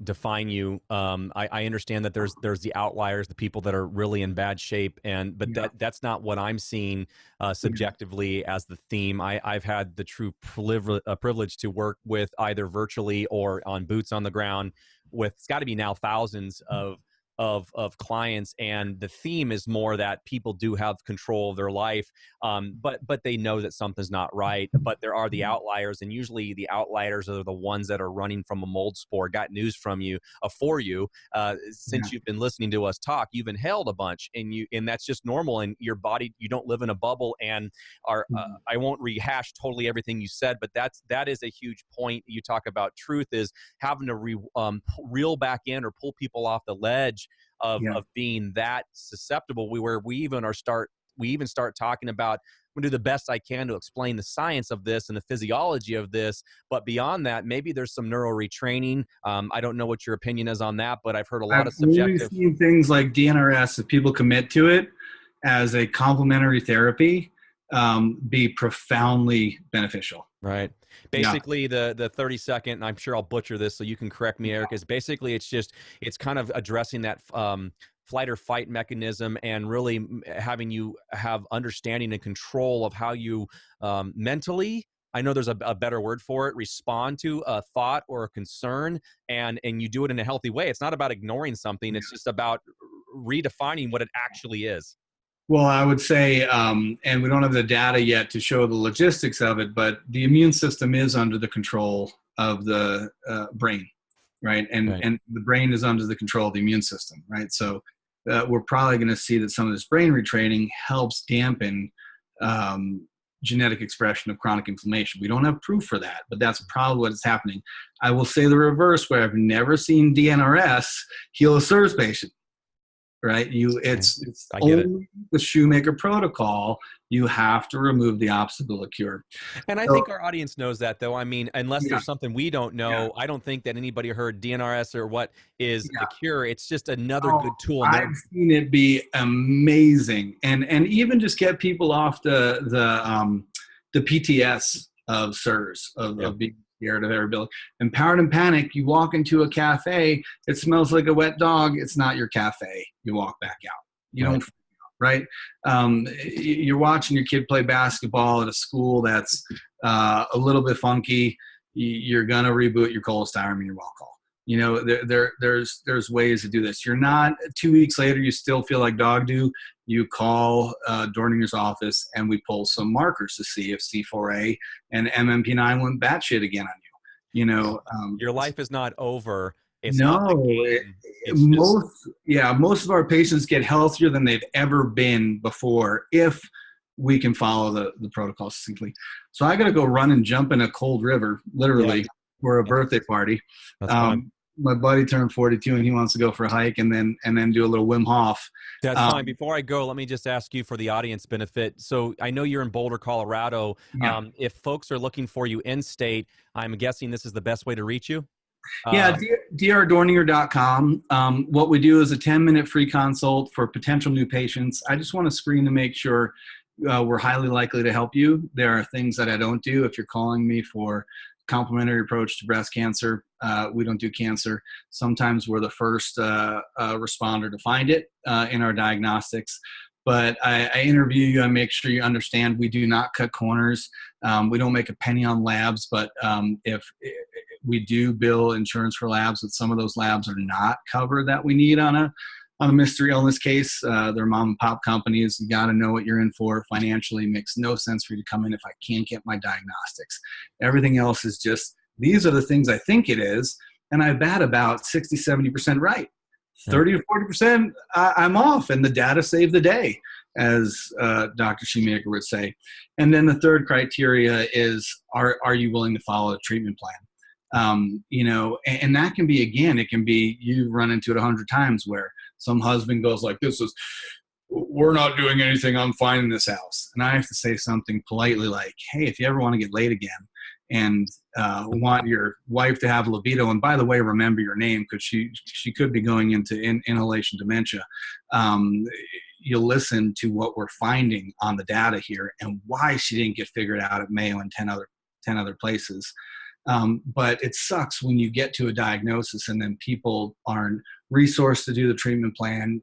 define you. I understand that there's the outliers, the people that are really in bad shape, but that's not what I'm seeing subjectively as the theme. I've had the true privilege to work with either virtually or on boots on the ground with, it's got to be now thousands of clients, and the theme is more that people do have control of their life, but they know that something's not right. But there are the outliers, and usually the outliers are the ones that are running from a mold spore. Got news for you. Since you've been listening to us talk, you've inhaled a bunch, and that's just normal. And your body, you don't live in a bubble. And I won't rehash totally everything you said, but that is a huge point. You talk about truth is having to reel back in or pull people off the ledge of being that susceptible. We even start talking about, I'm gonna do the best I can to explain the science of this and the physiology of this. But beyond that, maybe there's some neural retraining. I don't know what your opinion is on that, but I've heard a lot of subjective. I've seen things like DNRS, if people commit to it as a complementary therapy, be profoundly beneficial. Right. Basically, the 30-second, and I'm sure I'll butcher this, so you can correct me, Eric, is basically it's kind of addressing that flight or fight mechanism, and really having you have understanding and control of how you mentally, I know there's a better word for it, respond to a thought or a concern, and you do it in a healthy way. It's not about ignoring something. It's just about redefining what it actually is. Well, I would say, and we don't have the data yet to show the logistics of it, but the immune system is under the control of the brain, right? And the brain is under the control of the immune system, right? So we're probably going to see that some of this brain retraining helps dampen genetic expression of chronic inflammation. We don't have proof for that, but that's probably what is happening. I will say the reverse, where I've never seen DNRS heal a SIRS patient. Right? It's only the Shoemaker protocol. You have to remove the obstacle to cure. And I think our audience knows that, though. I mean, unless there's something we don't know, I don't think that anybody heard DNRS or what is the cure. It's just another good tool. I've seen it be amazing, and even just get people off the PTS of SIRS, of being scared of variability. Empowered and panic, you walk into a cafe, it smells like a wet dog, it's not your cafe. You walk back out. You don't, right? You're watching your kid play basketball at a school that's a little bit funky. You're going to reboot your cholestyramine and your Welchol. You know, there's ways to do this. You're not 2 weeks later, you still feel like dog do. You call Dorninger's office and we pull some markers to see if C4A and MMP9 went batshit again on you. You know, your life is not over. It's most of our patients get healthier than they've ever been before if we can follow the protocol succinctly. So I got to go run and jump in a cold river, literally, for a birthday party. That's fine. My buddy turned 42 and he wants to go for a hike and then do a little Wim Hof. That's fine. Before I go, let me just ask you for the audience benefit. So I know you're in Boulder, Colorado. If folks are looking for you in state, I'm guessing this is the best way to reach you. drdorninger.com. What we do is a 10-minute free consult for potential new patients. I just want to screen to make sure we're highly likely to help you. There are things that I don't do. If you're calling me for complementary approach to breast cancer, We don't do cancer. Sometimes we're the first responder to find it in our diagnostics. But I interview you. I make sure you understand we do not cut corners. We don't make a penny on labs, but if we do bill insurance for labs, but some of those labs are not covered that we need on a mystery illness case. They're mom and pop companies. You got to know what you're in for financially. It makes no sense for you to come in if I can't get my diagnostics. Everything else is just, these are the things I think it is. And I bat about 60, 70% right. 30 to 40%, I'm off, and the data save the day, as Dr. Shoemaker would say. And then the third criteria is, are you willing to follow a treatment plan? And that can be, again, it can be, you run into it 100 times where some husband goes like, we're not doing anything, I'm fine in this house. And I have to say something politely like, hey, if you ever want to get laid again and want your wife to have libido, and by the way, remember your name because she could be going into inhalation dementia, you listen to what we're finding on the data here and why she didn't get figured out at Mayo and 10 other places. But it sucks when you get to a diagnosis and then people aren't resourced to do the treatment plan.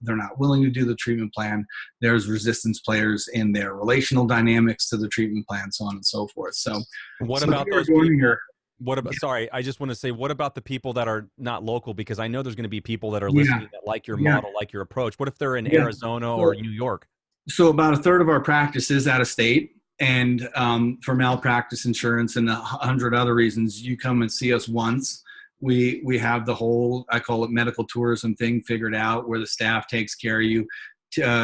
They're not willing to do the treatment plan. There's resistance players in their relational dynamics to the treatment plan, so on and so forth. So what about those people? What about, sorry, I just want to say, what about the people that are not local? Because I know there's going to be people that are listening that like your model, like your approach. What if they're in Arizona or New York? So about a third of our practice is out of state. And for malpractice insurance and 100 other reasons, you come and see us once. We have the whole, I call it medical tourism thing, figured out where the staff takes care of you,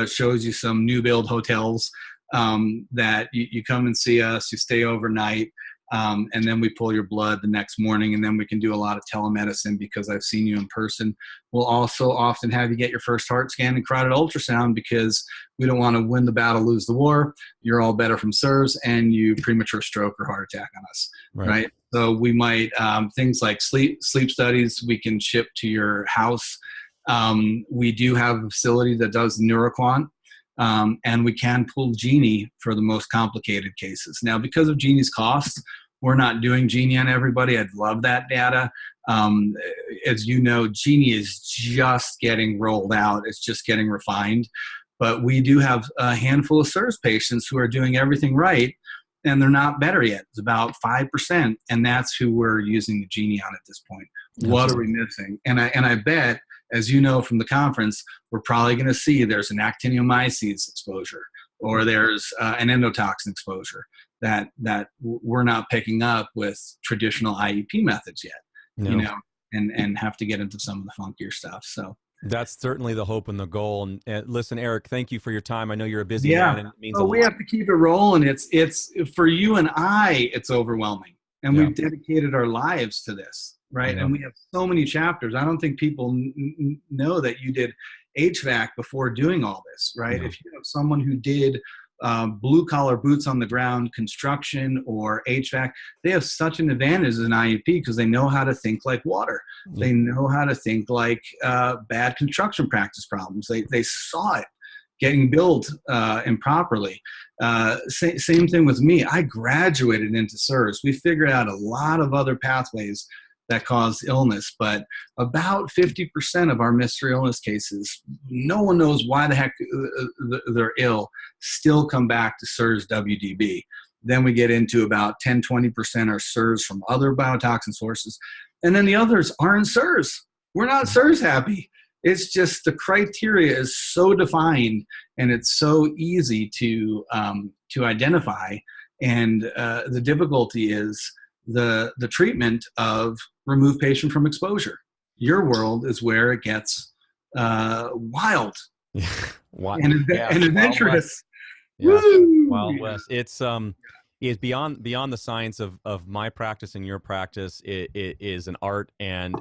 shows you some new build hotels that you come and see us, you stay overnight, and then we pull your blood the next morning, and then we can do a lot of telemedicine because I've seen you in person. We'll also often have you get your first heart scan and carotid ultrasound because we don't want to win the battle, lose the war. You're all better from SIRS, and you premature stroke or heart attack on us, right? So we might, things like sleep studies, we can ship to your house. We do have a facility that does NeuroQuant, and we can pull Genie for the most complicated cases. Now, because of Genie's cost, we're not doing Genie on everybody. I'd love that data. As you know, Genie is just getting rolled out. It's just getting refined. But we do have a handful of SIRS patients who are doing everything right, and they're not better yet. It's about 5%, and that's who we're using the Genie on at this point. What are we missing? And I bet, as you know from the conference, we're probably going to see there's an actinomyces exposure, or there's an endotoxin exposure that we're not picking up with traditional IEP methods yet, and have to get into some of the funkier stuff. So that's certainly the hope and the goal. And listen, Eric, thank you for your time. I know you're a busy man, and it means a lot. We have to keep it rolling. It's for you and I, it's overwhelming, and we've dedicated our lives to this. Right. And we have so many chapters. I don't think people know that you did HVAC before doing all this. Right. If you have someone who did blue collar boots on the ground construction or HVAC, they have such an advantage as an IEP because they know how to think like water. They know how to think like bad construction practice problems. They saw it getting built improperly. Same thing with me. I graduated into SIRS. We figured out a lot of other pathways that cause illness, but about 50% of our mystery illness cases, no one knows why the heck they're ill, still come back to SIRS WDB. Then we get into about 10-20% are SIRS from other biotoxin sources. And then the others aren't SIRS. We're not SIRS happy. It's just the criteria is so defined and it's so easy to identify. And the difficulty is the treatment of remove patient from exposure. Your world is where it gets wild and adventurous. Wild West. It's beyond the science of my practice and your practice. It is an art, and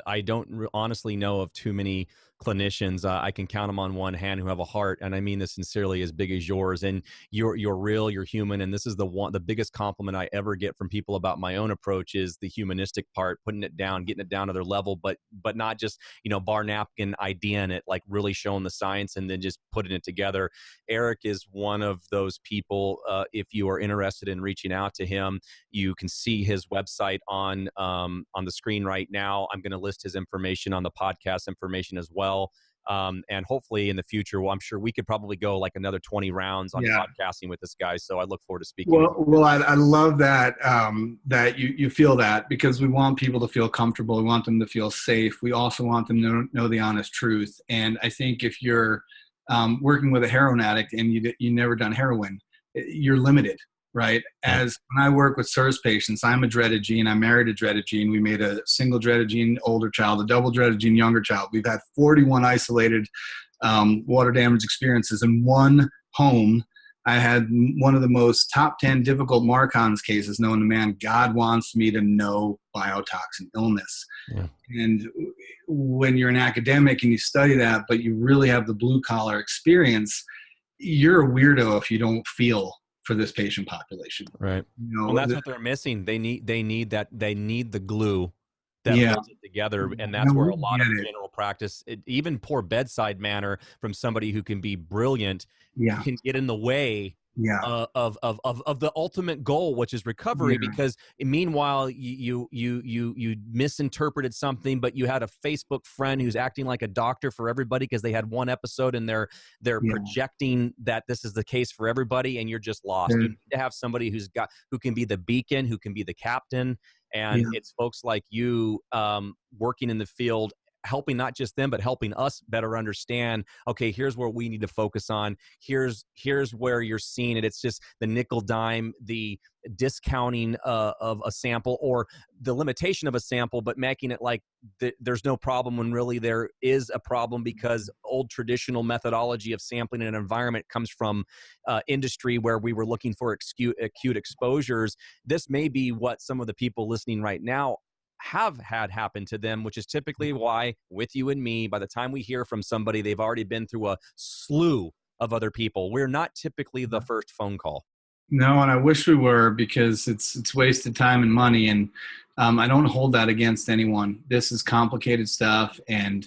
I don't honestly know of too many clinicians. I can count them on one hand who have a heart, and I mean this sincerely, as big as yours. And you're real, you're human, and this is the biggest compliment I ever get from people about my own approach is the humanistic part, putting it down, getting it down to their level, but not just bar napkin idea in it, like really showing the science and then just putting it together. Eric is one of those people. If you are interested in reaching out to him, you can see his website on the screen right now. I'm going to list his information on the podcast information as well. And hopefully in the future, well, I'm sure we could probably go like another 20 rounds on podcasting with this guy. So I look forward to speaking. Well, I love that, that you feel that, because we want people to feel comfortable. We want them to feel safe. We also want them to know the honest truth. And I think if you're working with a heroin addict and you never done heroin, you're limited, right? As when I work with SIRS patients, I'm a dreaded gene. I'm married to dreaded gene. We made a single dreaded gene older child, a double dreaded gene younger child. We've had 41 isolated water damage experiences in one home. I had one of the most top 10 difficult Marcon's cases known to man. God wants me to know biotoxin illness. Yeah. And when you're an academic and you study that, but you really have the blue collar experience, you're a weirdo if you don't feel for this patient population. Right. Well, that's what they're missing. They need the glue that holds it together. And that's where a lot of general practice, even poor bedside manner from somebody who can be brilliant, can get in the way of the ultimate goal, which is recovery. Because meanwhile, you misinterpreted something, but you had a Facebook friend who's acting like a doctor for everybody because they had one episode and they're projecting that this is the case for everybody, and you're just lost. You need to have somebody who can be the beacon, who can be the captain. And it's folks like you working in the field, helping not just them, but helping us better understand, okay, here's where we need to focus on. Here's where you're seeing it. It's just the nickel dime, the discounting of a sample, or the limitation of a sample, but making it like there's no problem when really there is a problem, because old traditional methodology of sampling in an environment comes from industry where we were looking for acute exposures. This may be what some of the people listening right now have had happen to them, which is typically why with you and me, by the time we hear from somebody, they've already been through a slew of other people. We're not typically the first phone call. No, and I wish we were, because it's wasted time and money. And I don't hold that against anyone. This is complicated stuff, and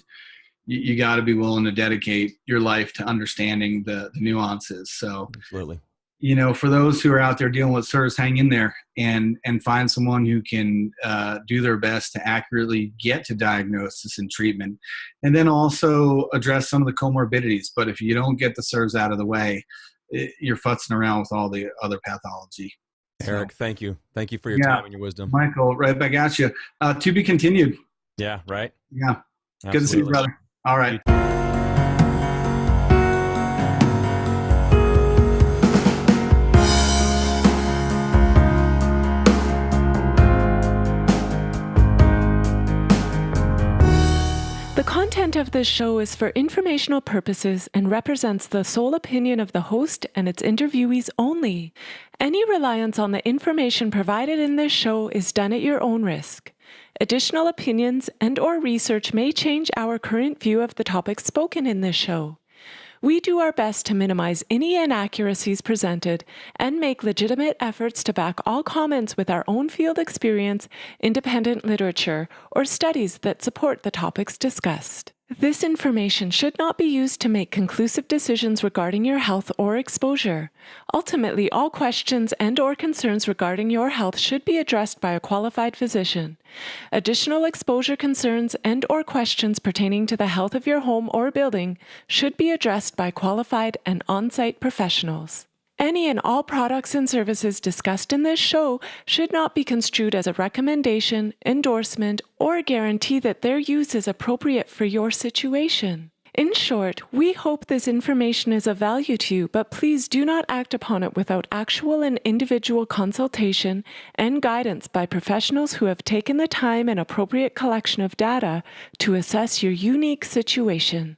you got to be willing to dedicate your life to understanding the nuances. So absolutely. For those who are out there dealing with SIRS, hang in there and find someone who can do their best to accurately get to diagnosis and treatment, and then also address some of the comorbidities. But if you don't get the SIRS out of the way, you're futzing around with all the other pathology. Eric, thank you. Thank you for your time and your wisdom. Michael, right back at you. To be continued. Yeah, right. Yeah. Absolutely. Good to see you, brother. All right. The content of this show is for informational purposes and represents the sole opinion of the host and its interviewees only. Any reliance on the information provided in this show is done at your own risk. Additional opinions and/or research may change our current view of the topics spoken in this show. We do our best to minimize any inaccuracies presented and make legitimate efforts to back all comments with our own field experience, independent literature, or studies that support the topics discussed. This information should not be used to make conclusive decisions regarding your health or exposure. Ultimately, all questions and/or concerns regarding your health should be addressed by a qualified physician. Additional exposure concerns and/or questions pertaining to the health of your home or building should be addressed by qualified and on-site professionals. Any and all products and services discussed in this show should not be construed as a recommendation, endorsement, or guarantee that their use is appropriate for your situation. In short, we hope this information is of value to you, but please do not act upon it without actual and individual consultation and guidance by professionals who have taken the time and appropriate collection of data to assess your unique situation.